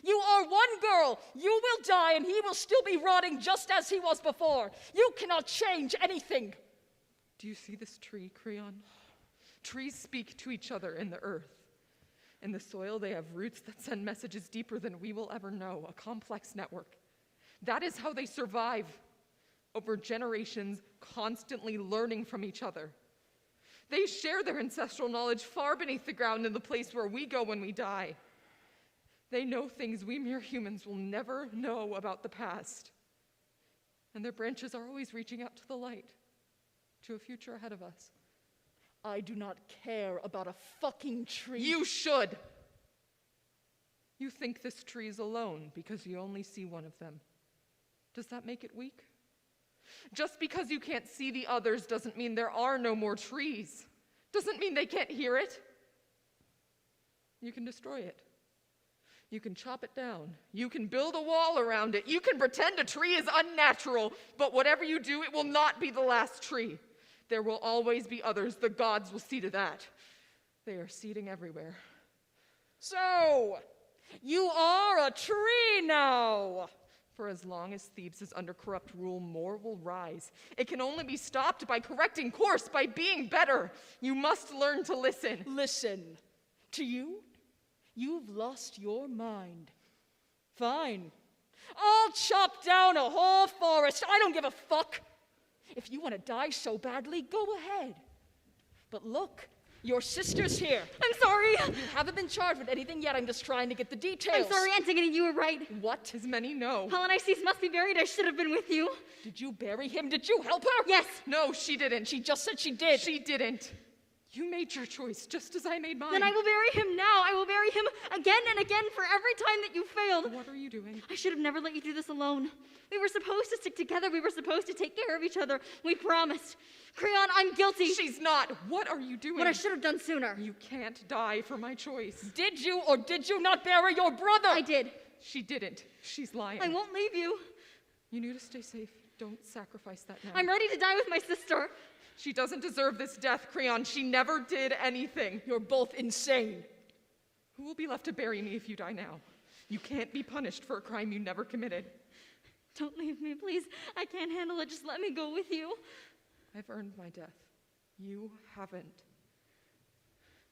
You are one girl. You will die, and he will still be rotting just as he was before. You cannot change anything. Do you see this tree, Creon? Trees speak to each other in the earth. In the soil, they have roots that send messages deeper than we will ever know, a complex network. That is how they survive. over generations, constantly learning from each other. They share their ancestral knowledge far beneath the ground in the place where we go when we die. They know things we mere humans will never know about the past. And their branches are always reaching out to the light, to a future ahead of us. I do not care about a fucking tree. You should! You think this tree is alone because you only see one of them. Does that make it weak? Just because you can't see the others doesn't mean there are no more trees. Doesn't mean they can't hear it. You can destroy it. You can chop it down. You can build a wall around it. You can pretend a tree is unnatural, but whatever you do, it will not be the last tree. There will always be others. The gods will see to that. They are seeding everywhere. So, you are a tree now. For as long as Thebes is under corrupt rule, more will rise. It can only be stopped by correcting course, by being better. You must learn to listen. Listen. To you? You've lost your mind. Fine. I'll chop down a whole forest. I don't give a fuck. If you want to die so badly, go ahead. But look, your sister's here. I'm sorry. You haven't been charged with anything yet. I'm just trying to get the details. I'm sorry, Antigone, you were right. What? As many know. Polynices must be buried. I should have been with you. Did you bury him? Did you help her? Yes. No, she didn't. She just said she did. She didn't. You made your choice, just as I made mine. Then I will bury him now. I will bury him again and again for every time that you failed. What are you doing? I should have never let you do this alone. We were supposed to stick together. We were supposed to take care of each other. We promised. Creon, I'm guilty. She's not. What are you doing? What I should have done sooner. You can't die for my choice. Did you or did you not bury your brother? I did. She didn't. She's lying. I won't leave you. You need to stay safe. Don't sacrifice that now. I'm ready to die with my sister. She doesn't deserve this death, Creon. She never did anything. You're both insane. Who will be left to bury me if you die now? You can't be punished for a crime you never committed. Don't leave me, please. I can't handle it. Just let me go with you. I've earned my death. You haven't.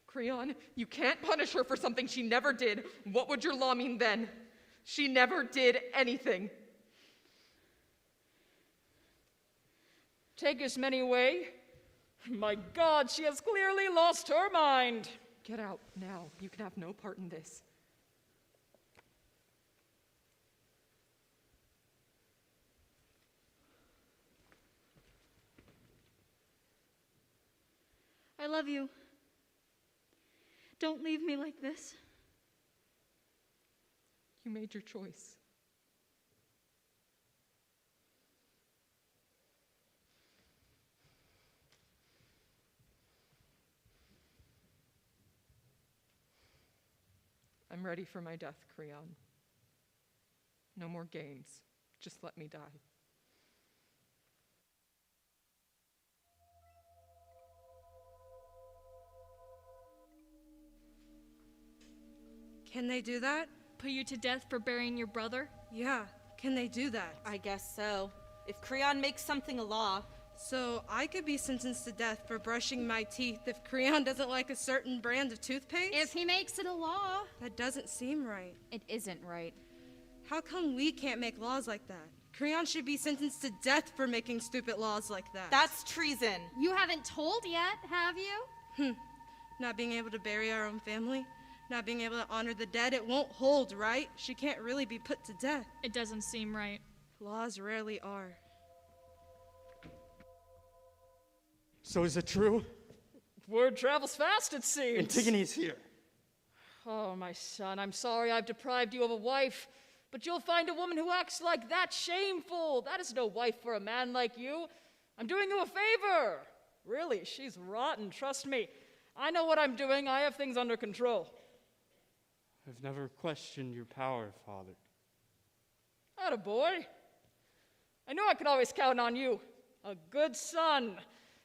Creon, you can't punish her for something she never did. What would your law mean then? She never did anything. Take as many away. My God, she has clearly lost her mind. Get out now. You can have no part in this. I love you. Don't leave me like this. You made your choice. I'm ready for my death, Creon. No more games. Just let me die. Can they do that? Put you to death for burying your brother? Yeah, can they do that? I guess so. If Creon makes something a law. So I could be sentenced to death for brushing my teeth if Creon doesn't like a certain brand of toothpaste? If he makes it a law. That doesn't seem right. It isn't right. How come we can't make laws like that? Creon should be sentenced to death for making stupid laws like that. That's treason. You haven't told yet, have you? Not being able to bury our own family? Not being able to honor the dead? It won't hold, right? She can't really be put to death. It doesn't seem right. Laws rarely are. So is it true? Word travels fast, it seems. Antigone's here. Oh, my son, I'm sorry I've deprived you of a wife, but you'll find a woman who acts like that shameful. That is no wife for a man like you. I'm doing you a favor. Really, she's rotten, trust me. I know what I'm doing. I have things under control. I've never questioned your power, Father. Attaboy. I knew I could always count on you. A good son.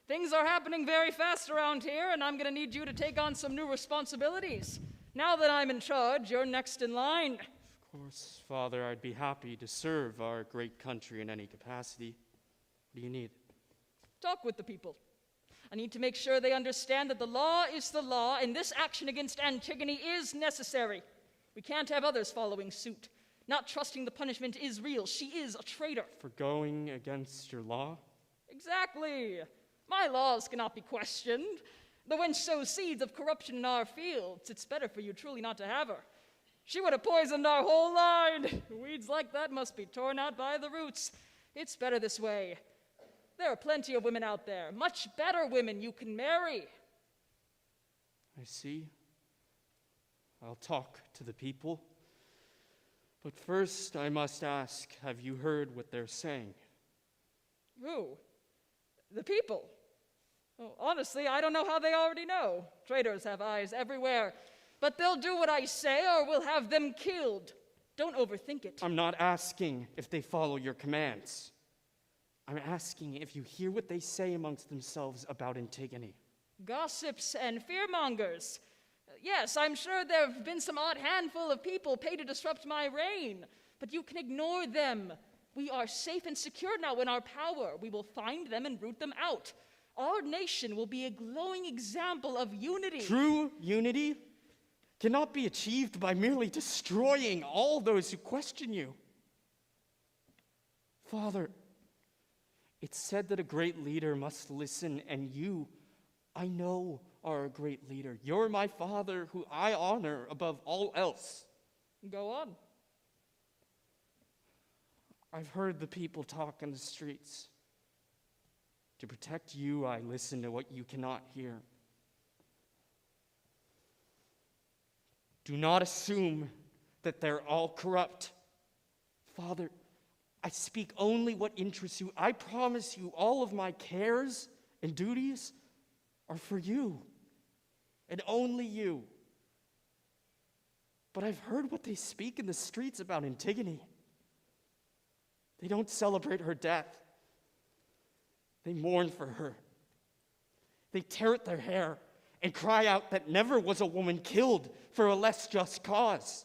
Things are happening very fast around here, and I'm going to need you to take on some new responsibilities. Now that I'm in charge, you're next in line. Of course, Father, I'd be happy to serve our great country in any capacity. What do you need? Talk with the people. I need to make sure they understand that the law is the law, and this action against Antigone is necessary. We can't have others following suit. Not trusting the punishment is real. She is a traitor. For going against your law? Exactly. My laws cannot be questioned. The wench sows seeds of corruption in our fields. It's better for you truly not to have her. She would have poisoned our whole line. Weeds like that must be torn out by the roots. It's better this way. There are plenty of women out there, much better women you can marry. I see. I'll talk to the people. But first, I must ask, have you heard what they're saying? Who? The people. Oh, honestly, I don't know how they already know. Traitors have eyes everywhere. But they'll do what I say, or we'll have them killed. Don't overthink it. I'm not asking if they follow your commands. I'm asking if you hear what they say amongst themselves about Antigone. Gossips and fearmongers. Yes, I'm sure there have been some odd handful of people paid to disrupt my reign, but you can ignore them. We are safe and secure now in our power. We will find them and root them out. Our nation will be a glowing example of unity. True unity cannot be achieved by merely destroying all those who question you. Father, it's said that a great leader must listen, and you, I know, are a great leader. You're my father, who I honor above all else. Go on. I've heard the people talk in the streets. To protect you, I listen to what you cannot hear. Do not assume that they're all corrupt. Father, I speak only what interests you. I promise you all of my cares and duties are for you, and only you. But I've heard what they speak in the streets about Antigone. They don't celebrate her death. They mourn for her. They tear at their hair and cry out that never was a woman killed for a less just cause.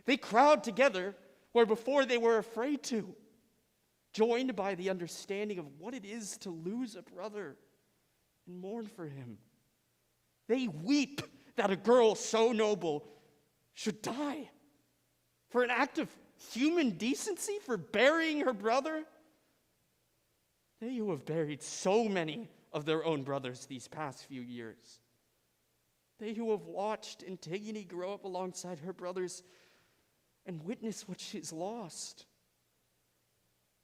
They crowd together where before they were afraid to, joined by the understanding of what it is to lose a brother and mourn for him. They weep that a girl so noble should die for an act of human decency, for burying her brother. They who have buried so many of their own brothers these past few years. They who have watched Antigone grow up alongside her brothers and witness what she's lost.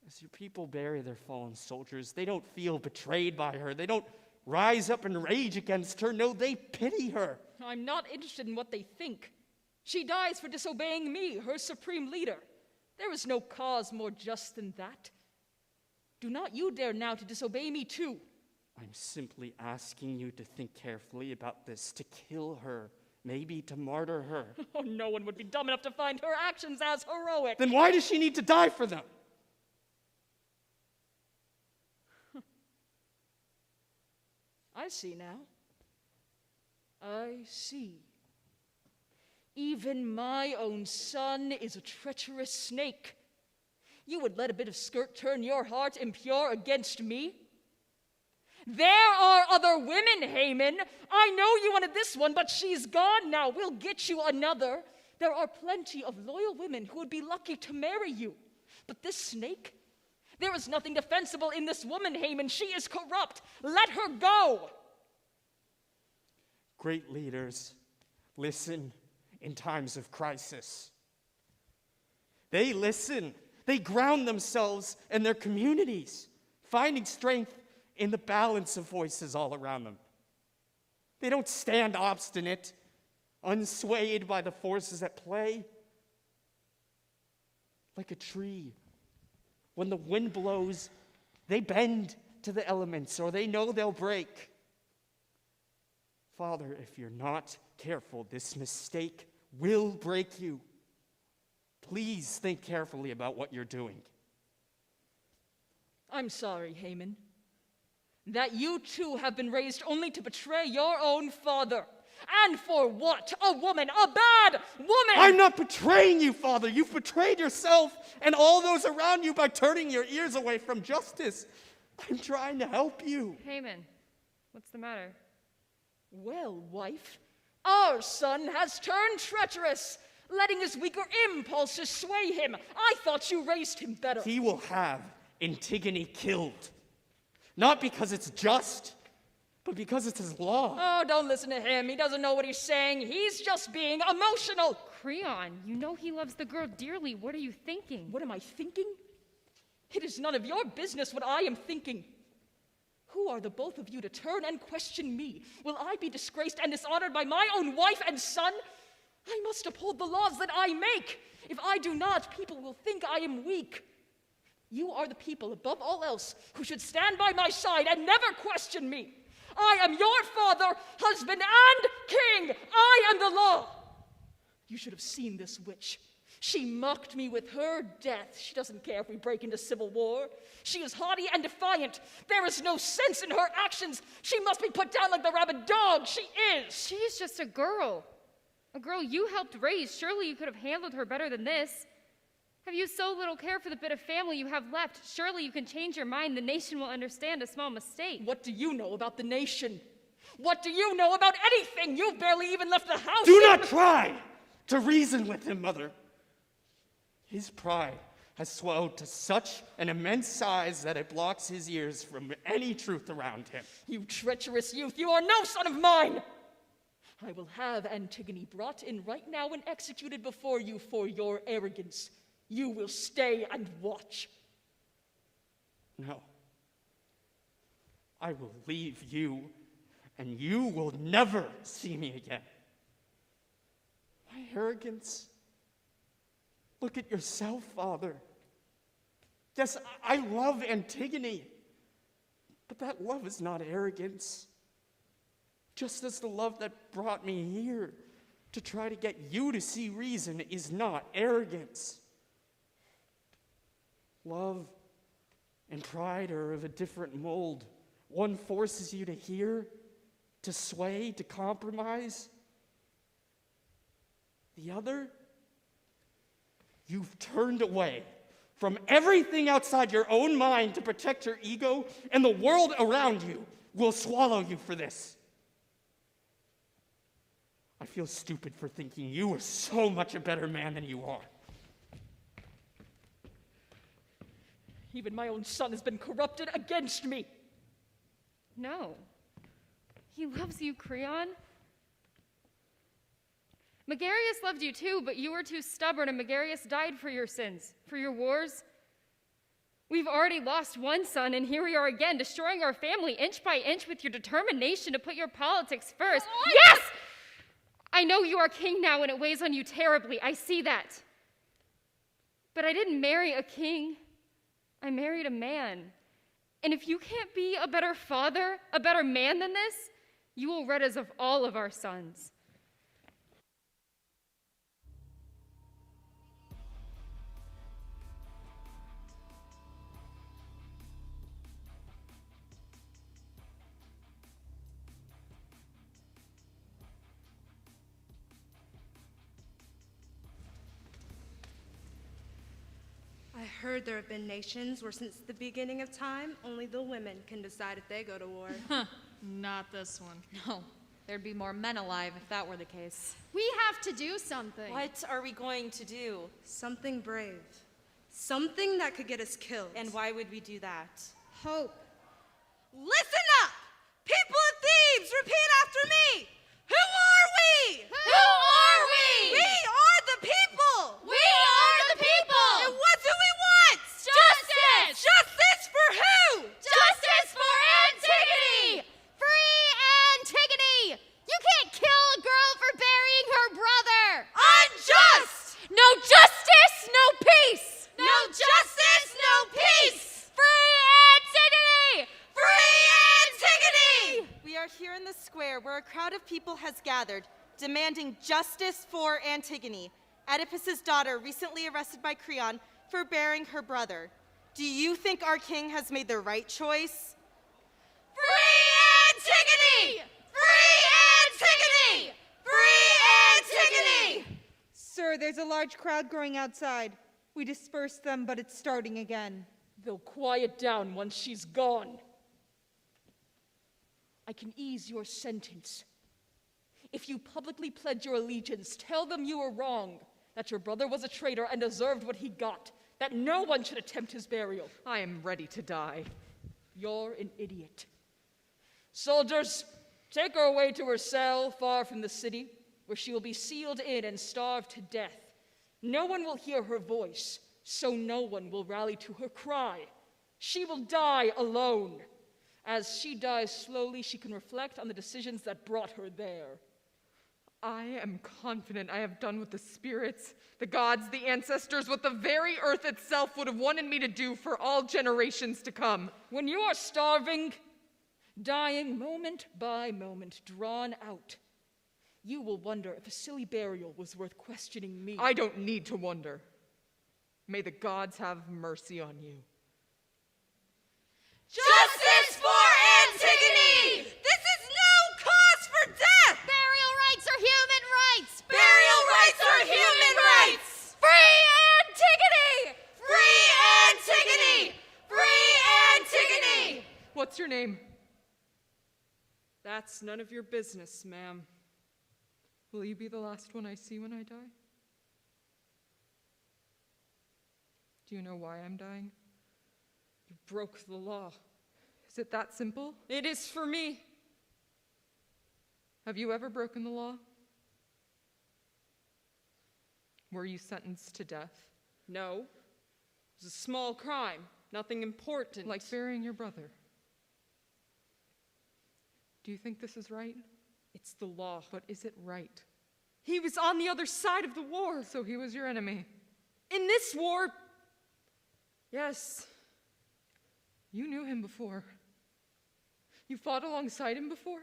As your people bury their fallen soldiers, they don't feel betrayed by her. They don't rise up and rage against her. No, they pity her. I'm not interested in what they think. She dies for disobeying me, her supreme leader. There is no cause more just than that. Do not you dare now to disobey me too. I'm simply asking you to think carefully about this, to kill her, maybe to martyr her. Oh, no one would be dumb enough to find her actions as heroic. Then why does she need to die for them? I see now. I see. Even my own son is a treacherous snake. You would let a bit of skirt turn your heart impure against me? There are other women, Haman. I know you wanted this one, but she's gone now. We'll get you another. There are plenty of loyal women who would be lucky to marry you. But this snake? There is nothing defensible in this woman, Haman. She is corrupt. Let her go. Great leaders listen in times of crisis. They listen. They ground themselves in their communities, finding strength in the balance of voices all around them. They don't stand obstinate, unswayed by the forces at play. Like a tree, when the wind blows, they bend to the elements, or they know they'll break. Father, if you're not careful, this mistake will break you. Please think carefully about what you're doing. I'm sorry, Haman, that you too have been raised only to betray your own father. And for what? A woman, a bad woman! I'm not betraying you, Father. You've betrayed yourself and all those around you by turning your ears away from justice. I'm trying to help you. Haman, what's the matter? Well, wife, our son has turned treacherous. letting his weaker impulses sway him. I thought you raised him better. He will have Antigone killed. Not because it's just, but because it's his law. Oh, don't listen to him. He doesn't know what he's saying. He's just being emotional. Creon, you know he loves the girl dearly. What are you thinking? What am I thinking? It is none of your business what I am thinking. Who are the both of you to turn and question me? Will I be disgraced and dishonored by my own wife and son? I must uphold the laws that I make. If I do not, people will think I am weak. You are the people, above all else, who should stand by my side and never question me. I am your father, husband, and king. I am the law. You should have seen this witch. She mocked me with her death. She doesn't care if we break into civil war. She is haughty and defiant. There is no sense in her actions. She must be put down like the rabid dog she is. She is just a girl you helped raise. Surely you could have handled her better than this. Have you so little care for the bit of family you have left? Surely you can change your mind. The nation will understand a small mistake. What do you know about the nation? What do you know about anything? You've barely even left the house. Do not try to reason with him, Mother. His pride has swelled to such an immense size that it blocks his ears from any truth around him. You treacherous youth, you are no son of mine! I will have Antigone brought in right now and executed before you for your arrogance. You will stay and watch. No. I will leave you, and you will never see me again. My arrogance? Look at yourself, Father. Yes, I love Antigone, but that love is not arrogance. Just as the love that brought me here to try to get you to see reason is not arrogance. Love and pride are of a different mold. One forces you to hear, to sway, to compromise. The other, you've turned away from everything outside your own mind to protect your ego, and the world around you will swallow you for this. I feel stupid for thinking you are so much a better man than you are. Even my own son has been corrupted against me. No. He loves you, Creon. Megarius loved you too, but you were too stubborn, and Megarius died for your sins, for your wars. We've already lost one son, and here we are again, destroying our family inch by inch with your determination to put your politics first. Yes! I know you are king now, and it weighs on you terribly. I see that. But I didn't marry a king. I married a man. And if you can't be a better father, a better man than this, you will rid us of all of our sons. I heard there have been nations where since the beginning of time, only the women can decide if they go to war. Not this one. No, there'd be more men alive if that were the case. We have to do something. What are we going to do? Something brave. Something that could get us killed. And why would we do that? Hope. Listen up! People of Thebes, repeat after me! Who are we? Who are we? We are the people! We are the people! And what do we want? Justice! Justice for who? Justice for Antigone! Free Antigone! You can't kill a girl for burying her brother! Unjust! No justice, no peace! No justice, no peace! Free Antigone! Free Antigone! We are here in the square where a crowd of people has gathered, demanding justice for Antigone, Oedipus's daughter recently arrested by Creon for burying her brother. Do you think our king has made the right choice? Free Antigone! Free Antigone! Free Antigone! Sir, there's a large crowd growing outside. We dispersed them, but it's starting again. They'll quiet down once she's gone. I can ease your sentence. If you publicly pledge your allegiance, tell them you were wrong. that your brother was a traitor and deserved what he got, that no one should attempt his burial. I am ready to die. You're an idiot. Soldiers, take her away to her cell far from the city, where she will be sealed in and starved to death. No one will hear her voice, so no one will rally to her cry. She will die alone. As she dies slowly, she can reflect on the decisions that brought her there. I am confident I have done with the spirits, the gods, the ancestors, what the very earth itself would have wanted me to do for all generations to come. When you are starving, dying moment by moment, drawn out, you will wonder if a silly burial was worth questioning me. I don't need to wonder. May the gods have mercy on you. Justice for Antigone! This is no cause for death! Burial rights are human rights! Burial rights are human rights! Free Antigone! Free Antigone! Free Antigone! What's your name? That's none of your business, ma'am. Will you be the last one I see when I die? Do you know why I'm dying? You broke the law. Is it that simple? It is for me. Have you ever broken the law? Were you sentenced to death? No. It was a small crime, nothing important. Like burying your brother. Do you think this is right? It's the law. But is it right? He was on the other side of the war. So he was your enemy? In this war, yes. You knew him before. You fought alongside him before?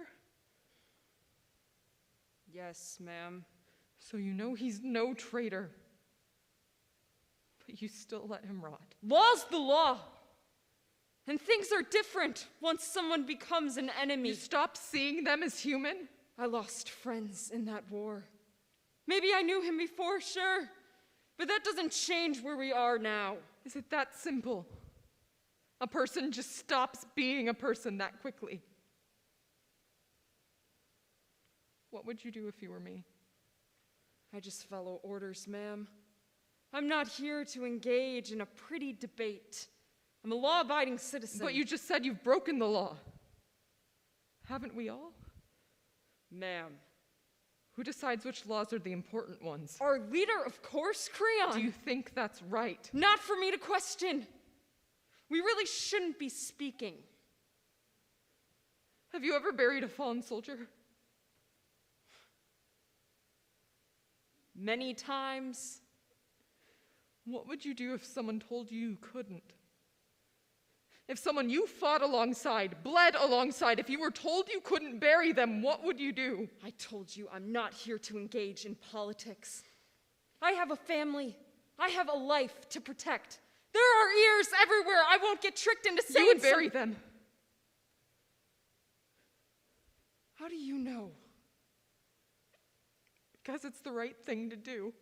Yes, ma'am. So you know he's no traitor. But you still let him rot. Law's the law. And things are different once someone becomes an enemy. You stopped seeing them as human? I lost friends in that war. Maybe I knew him before, sure. But that doesn't change where we are now. Is it that simple? A person just stops being a person that quickly. What would you do if you were me? I just follow orders, ma'am. I'm not here to engage in a pretty debate. I'm a law-abiding citizen. But you just said you've broken the law. Haven't we all? Ma'am. Who decides which laws are the important ones? Our leader, of course, Creon. Do you think that's right? Not for me to question. We really shouldn't be speaking. Have you ever buried a fallen soldier? Many times. What would you do if someone told you you couldn't? If someone you fought alongside, bled alongside, if you were told you couldn't bury them, what would you do? I told you I'm not here to engage in politics. I have a family. I have a life to protect. There are ears everywhere. I won't get tricked into saying you would bury them. How do you know? Because it's the right thing to do.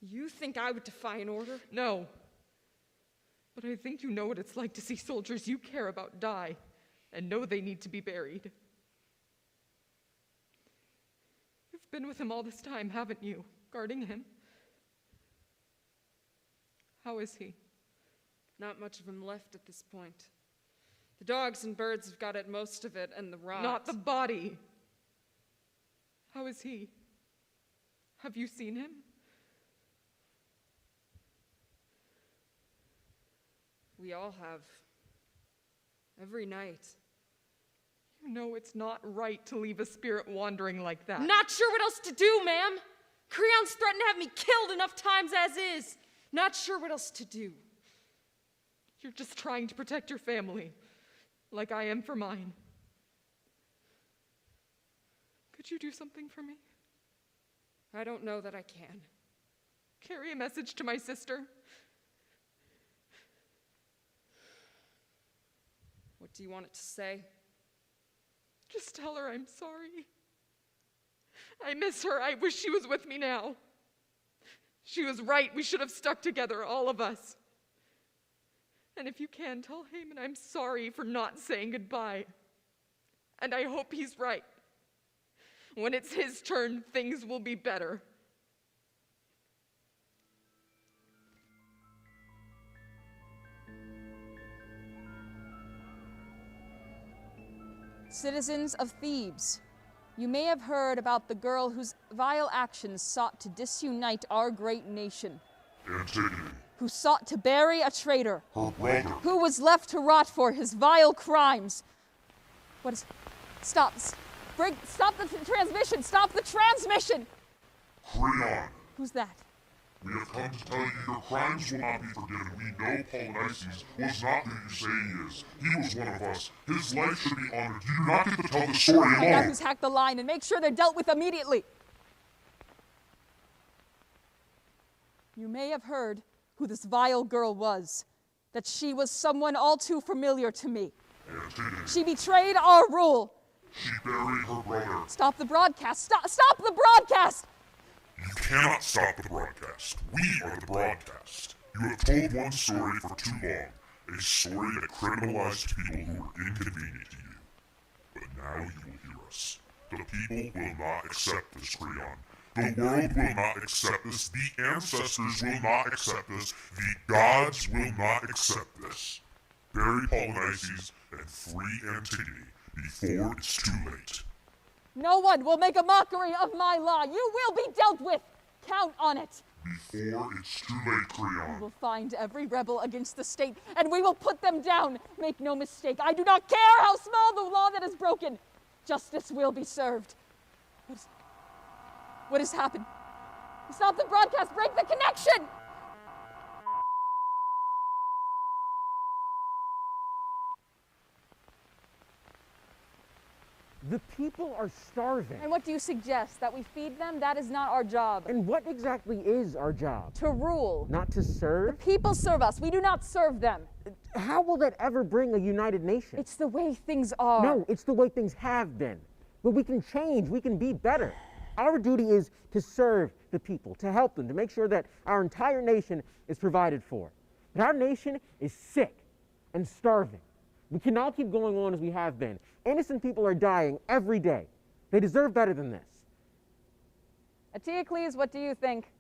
You think I would defy an order? No. But I think you know what it's like to see soldiers you care about die and know they need to be buried. You've been with him all this time, haven't you? Guarding him. How is he? Not much of him left at this point. The dogs and birds have got at most of it, and the rot. Not the body. How is he? Have you seen him? We all have. Every night. You know it's not right to leave a spirit wandering like that. Not sure what else to do, ma'am. Creon's threatened to have me killed enough times as is. Not sure what else to do. You're just trying to protect your family, like I am for mine. Could you do something for me? I don't know that I can. Carry a message to my sister. What do you want it to say? Just tell her I'm sorry. I miss her. I wish she was with me now. She was right. We should have stuck together, all of us. And if you can, tell Haman I'm sorry for not saying goodbye. And I hope he's right. When it's his turn, things will be better. Citizens of Thebes, you may have heard about the girl whose vile actions sought to disunite our great nation. Antigone. Who sought to bury a traitor. Her brother. Who was left to rot for his vile crimes. What is... Stop. Stop the transmission. Stop the transmission. Creon. Who's that? We have come to tell you your crimes will not be forgiven. We know Polynices was not who you say he is. He was one of us. His life should be honored. You do not get to tell the story alone. Find out who's hacked the line and make sure they're dealt with immediately. You may have heard who this vile girl was, that she was someone all too familiar to me. Antigone. She betrayed our rule. She buried her brother. Stop the broadcast. Stop the broadcast! You cannot stop the broadcast. We are the broadcast. You have told one story for too long, a story that criminalized people who were inconvenient to you. But now you will hear us. The people will not accept this, Creon. The world will not accept this. The ancestors will not accept this. The gods will not accept this. Bury Polynices and free Antigone before it's too late. No one will make a mockery of my law. You will be dealt with. Count on it. Before it's too late, Creon. We will find every rebel against the state, and we will put them down. Make no mistake, I do not care how small the law that is broken. Justice will be served. What has happened? Stop the broadcast. Break the connection. The people are starving. And what do you suggest? That we feed them? That is not our job. And what exactly is our job? To rule. Not to serve? The people serve us. We do not serve them. How will that ever bring a united nation? It's the way things are. No, it's the way things have been. But we can change. We can be better. Our duty is to serve the people, to help them, to make sure that our entire nation is provided for. But our nation is sick and starving. We cannot keep going on as we have been. Innocent people are dying every day. They deserve better than this. Eteocles, what do you think?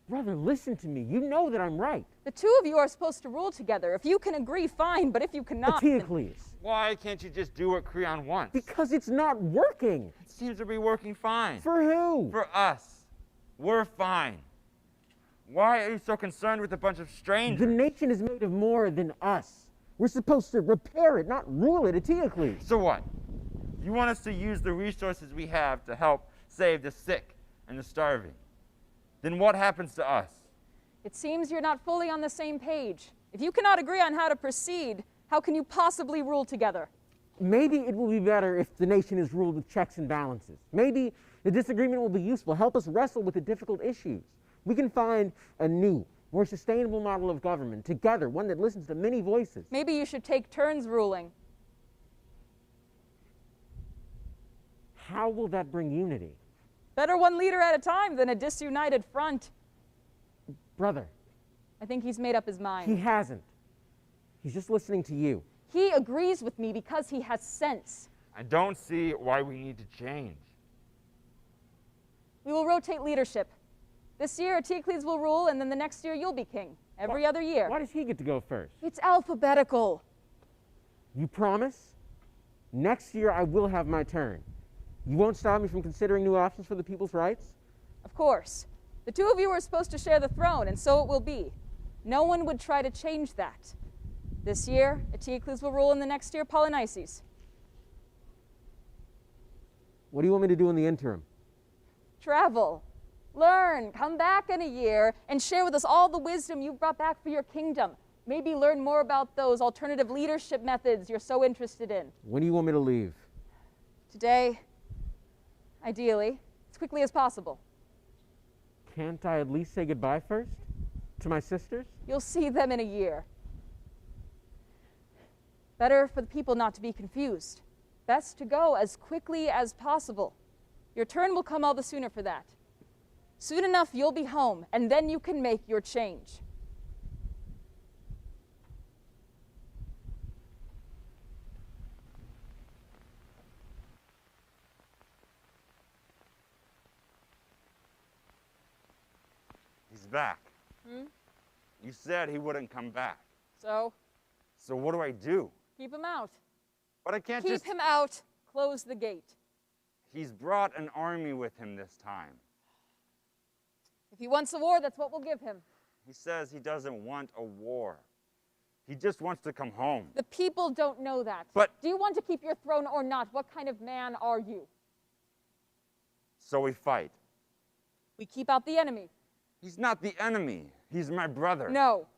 Brother, listen to me. You know that I'm right. The two of you are supposed to rule together. If you can agree, fine, but if you cannot... Eteocles. Why can't you just do what Creon wants? Because it's not working. It seems to be working fine. For who? For us. We're fine. Why are you so concerned with a bunch of strangers? The nation is made of more than us. We're supposed to repair it, not rule it, Eteocles. So what? You want us to use the resources we have to help save the sick and the starving. Then what happens to us? It seems you're not fully on the same page. If you cannot agree on how to proceed, how can you possibly rule together? Maybe it will be better if the nation is ruled with checks and balances. Maybe the disagreement will be useful, help us wrestle with the difficult issues. We can find a new, more sustainable model of government together, one that listens to many voices. Maybe you should take turns ruling. How will that bring unity? Better one leader at a time than a disunited front. Brother. I think he's made up his mind. He hasn't. He's just listening to you. He agrees with me because he has sense. I don't see why we need to change. We will rotate leadership. This year, Eteocles will rule, and then the next year, you'll be king. Every other year. Why does he get to go first? It's alphabetical. You promise? Next year, I will have my turn. You won't stop me from considering new options for the people's rights? Of course. The two of you are supposed to share the throne, and so it will be. No one would try to change that. This year, Eteocles will rule, and the next year, Polynices. What do you want me to do in the interim? Travel. Learn. Come back in a year and share with us all the wisdom you've brought back for your kingdom. Maybe learn more about those alternative leadership methods you're so interested in. When do you want me to leave? Today, ideally, as quickly as possible. Can't I at least say goodbye first? To my sisters? You'll see them in a year. Better for the people not to be confused. Best to go as quickly as possible. Your turn will come all the sooner for that. Soon enough, you'll be home, and then you can make your change. He's back. You said he wouldn't come back. So? So what do I do? Keep him out. But I can't Keep him out. Close the gate. He's brought an army with him this time. If he wants a war, that's what we'll give him. He says he doesn't want a war. He just wants to come home. The people don't know that. But do you want to keep your throne or not? What kind of man are you? So we fight. We keep out the enemy. He's not the enemy. He's my brother. No,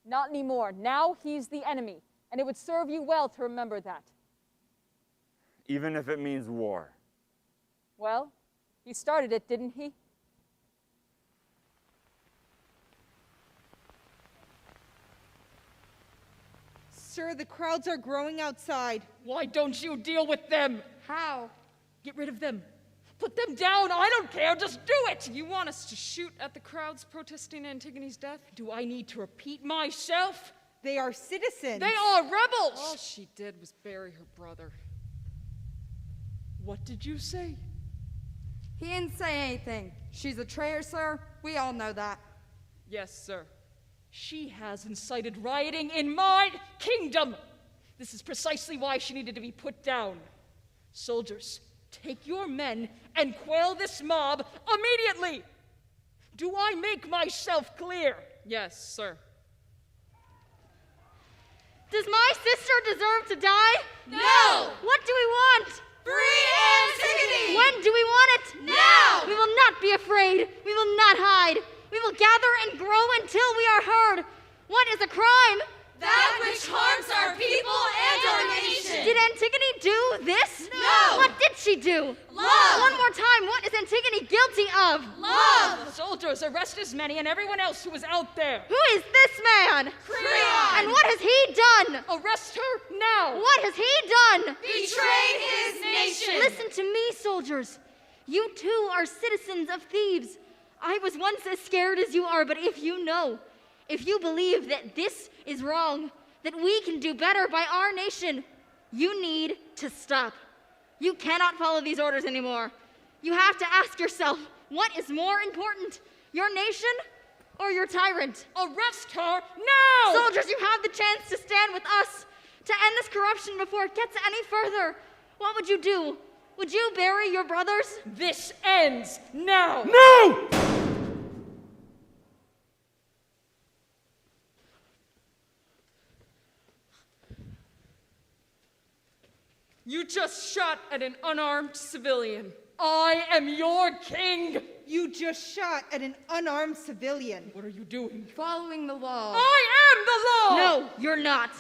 not anymore. Now he's the enemy, and it would serve you well to remember that. Even if it means war. Well, he started it, didn't he? Sir, the crowds are growing outside. Why don't you deal with them? How? Get rid of them. Put them down. I don't care. Just do it. You want us to shoot at the crowds protesting Antigone's death? Do I need to repeat myself? They are citizens. They are rebels. All she did was bury her brother. What did you say? He didn't say anything. She's a traitor, sir. We all know that. Yes, sir. She has incited rioting in my kingdom. This is precisely why she needed to be put down. Soldiers, take your men and quell this mob immediately. Do I make myself clear? Yes, sir. Does my sister deserve to die? No! What do we want? Free Antigone! When do we want it? Now! We will not be afraid. We will not hide. We will gather and grow until we are heard. What is a crime? That which harms our people and our nation. Did Antigone do this? No. What did she do? Love. One more time, what is Antigone guilty of? Love. Soldiers, arrest as many and everyone else who is out there. Who is this man? Creon. And what has he done? Arrest her now. What has he done? Betrayed his nation. Listen to me, soldiers. You too are citizens of Thebes. I was once as scared as you are, but if you believe that this is wrong, that we can do better by our nation, you need to stop. You cannot follow these orders anymore. You have to ask yourself, what is more important, your nation or your tyrant? Arrest her now! Soldiers, you have the chance to stand with us, to end this corruption before it gets any further. What would you do? Would you bury your brothers? This ends now! No! You just shot at an unarmed civilian. I am your king! You just shot at an unarmed civilian. What are you doing? Following the law. I am the law! No, you're not.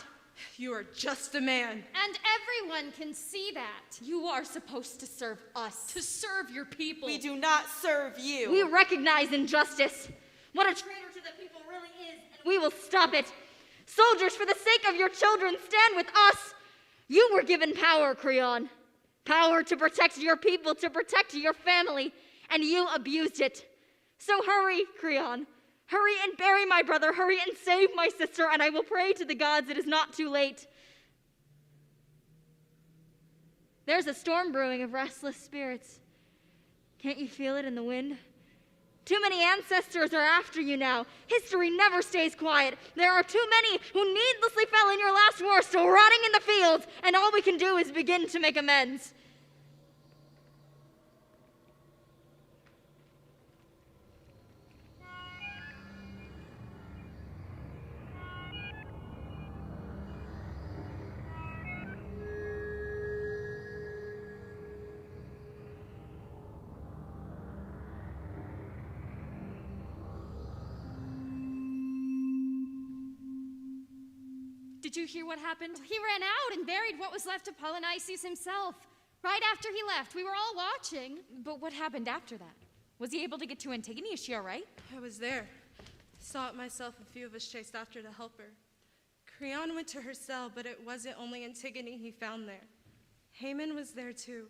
You are just a man. And everyone can see that. You are supposed to serve us. To serve your people. We do not serve you. We recognize injustice. What a traitor to the people really is, and we will stop it. Soldiers, for the sake of your children, stand with us. You were given power, Creon. Power to protect your people, to protect your family, and you abused it. So hurry, Creon. Hurry and bury my brother. Hurry and save my sister, and I will pray to the gods it is not too late. There's a storm brewing of restless spirits. Can't you feel it in the wind? Too many ancestors are after you now. History never stays quiet. There are too many who needlessly fell in your last war, still rotting in the fields, and all we can do is begin to make amends. Did you hear what happened? He ran out and buried what was left of Polynices himself. Right after he left, we were all watching. But what happened after that? Was he able to get to Antigone? Is she all right? I was there. Saw it myself. A few of us chased after to help her. Creon went to her cell, but it wasn't only Antigone he found there. Haman was there too.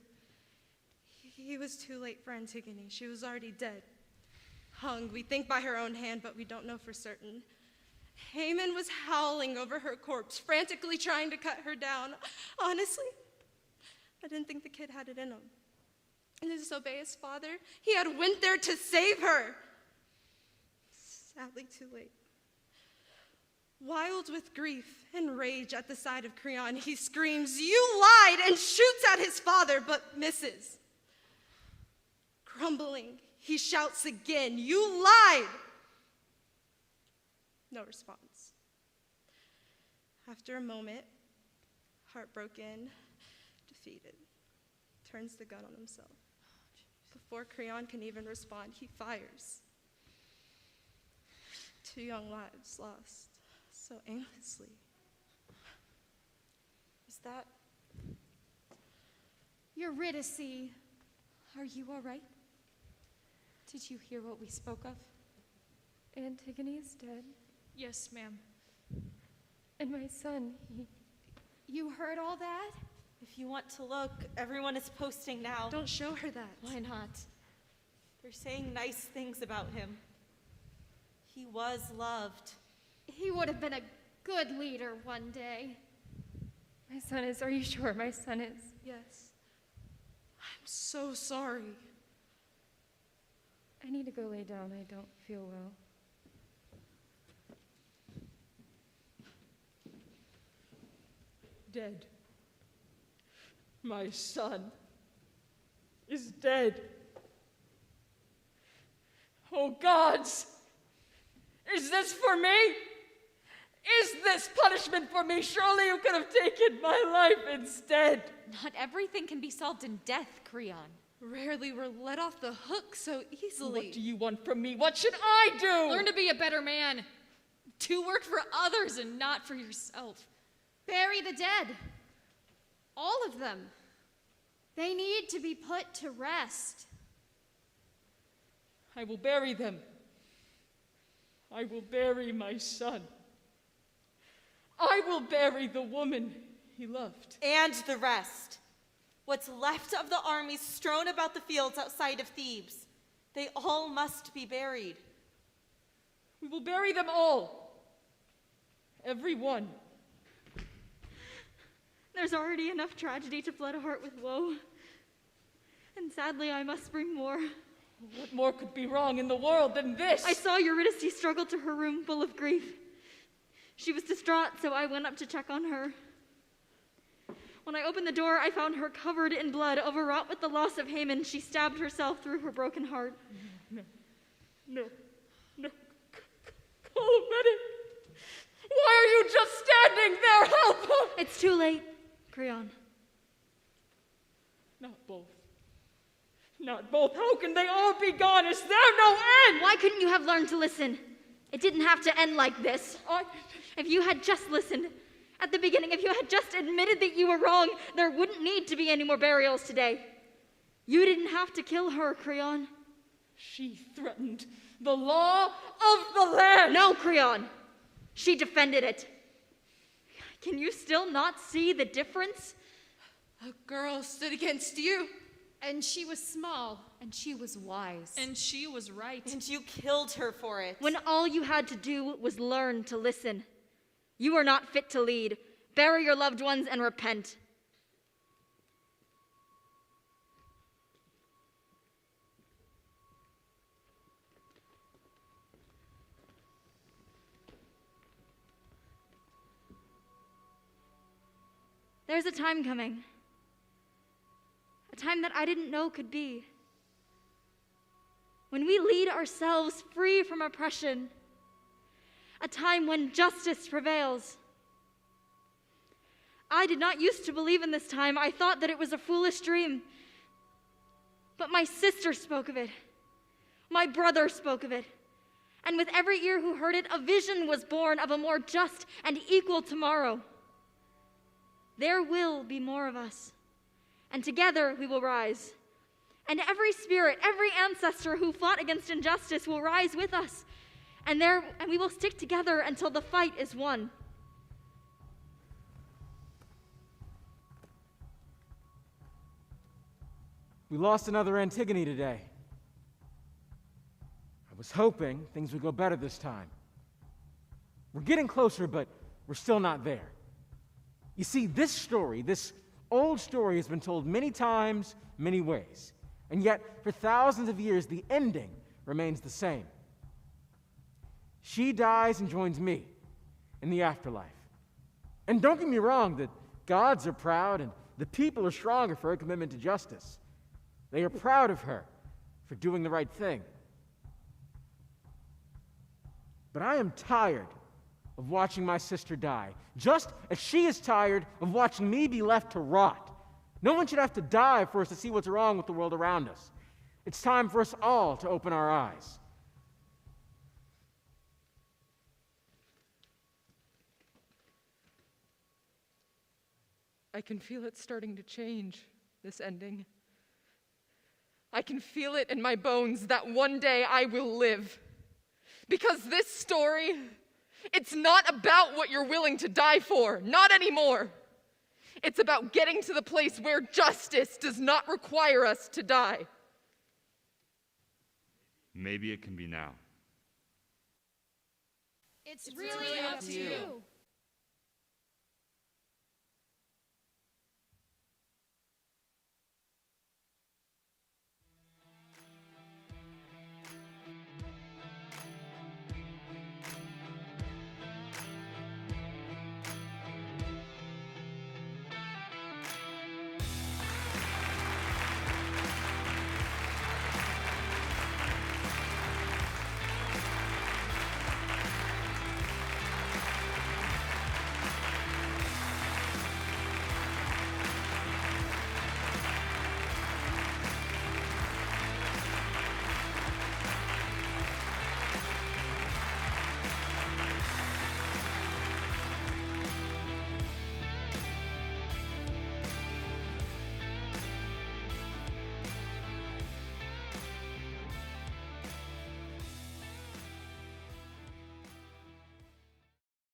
He was too late for Antigone. She was already dead. Hung, we think by her own hand, but we don't know for certain. Haman was howling over her corpse, frantically trying to cut her down. Honestly, I didn't think the kid had it in him. And to disobey his father, he had went there to save her. Sadly, too late. Wild with grief and rage at the sight of Creon, he screams, "You lied!" and shoots at his father, but misses. Grumbling, he shouts again, "You lied!" No response. After a moment, heartbroken, defeated, turns the gun on himself. Before Creon can even respond, he fires. 2 young lives lost so aimlessly. Is that... Eurydice, are you all right? Did you hear what we spoke of? Antigone is dead, Yes, ma'am. and my son, he... You heard all that? If you want to look, everyone is posting now. Don't show her that. Why not? They're saying nice things about him. He was loved. He would have been a good leader one day. My son is, are you sure my son is? Yes. I'm so sorry. I need to go lay down, I don't feel well. Dead. My son is dead. Oh gods! Is this for me? Is this punishment for me? Surely you could have taken my life instead. Not everything can be solved in death, Creon. Rarely we're let off the hook so easily. What do you want from me? What should I do? Learn to be a better man. To work for others and not for yourself. Bury the dead. All of them. They need to be put to rest. I will bury them. I will bury my son. I will bury the woman he loved. And the rest. What's left of the armies strewn about the fields outside of Thebes. They all must be buried. We will bury them all. Every one. There's already enough tragedy to flood a heart with woe. And sadly, I must bring more. What more could be wrong in the world than this? I saw Eurydice struggle to her room full of grief. She was distraught, so I went up to check on her. When I opened the door, I found her covered in blood, overwrought with the loss of Haman. She stabbed herself through her broken heart. No. Call a medic. Why are you just standing there? Help her! It's too late, Creon. Not both. Not both. How can they all be gone? Is there no end? Why couldn't you have learned to listen? It didn't have to end like this. If you had just listened at the beginning, if you had just admitted that you were wrong, there wouldn't need to be any more burials today. You didn't have to kill her, Creon. She threatened the law of the land. No, Creon. She defended it. Can you still not see the difference? A girl stood against you. And she was small, and she was wise. And she was right. And you killed her for it. When all you had to do was learn to listen. You are not fit to lead. Bury your loved ones and repent. There's a time coming. A time that I didn't know could be. When we lead ourselves free from oppression. A time when justice prevails. I did not used to believe in this time. I thought that it was a foolish dream. But my sister spoke of it. My brother spoke of it. And with every ear who heard it, a vision was born of a more just and equal tomorrow. There will be more of us. And together we will rise. And every spirit, every ancestor who fought against injustice will rise with us. And we will stick together until the fight is won. We lost another Antigone today. I was hoping things would go better this time. We're getting closer, but we're still not there. You see, this story, this old story, has been told many times, many ways. And yet, for thousands of years, the ending remains the same. She dies and joins me. in the afterlife. And don't get me wrong, the gods are proud and the people are stronger for her commitment to justice. They are proud of her for doing the right thing. But I am tired of watching my sister die, just as she is tired of watching me be left to rot. No one should have to die for us to see what's wrong with the world around us. It's time for us all to open our eyes. I can feel it starting to change, this ending. I can feel it in my bones that one day I will live. Because this story, it's not about what you're willing to die for, not anymore. It's about getting to the place where justice does not require us to die. Maybe it can be now. It's really up to you.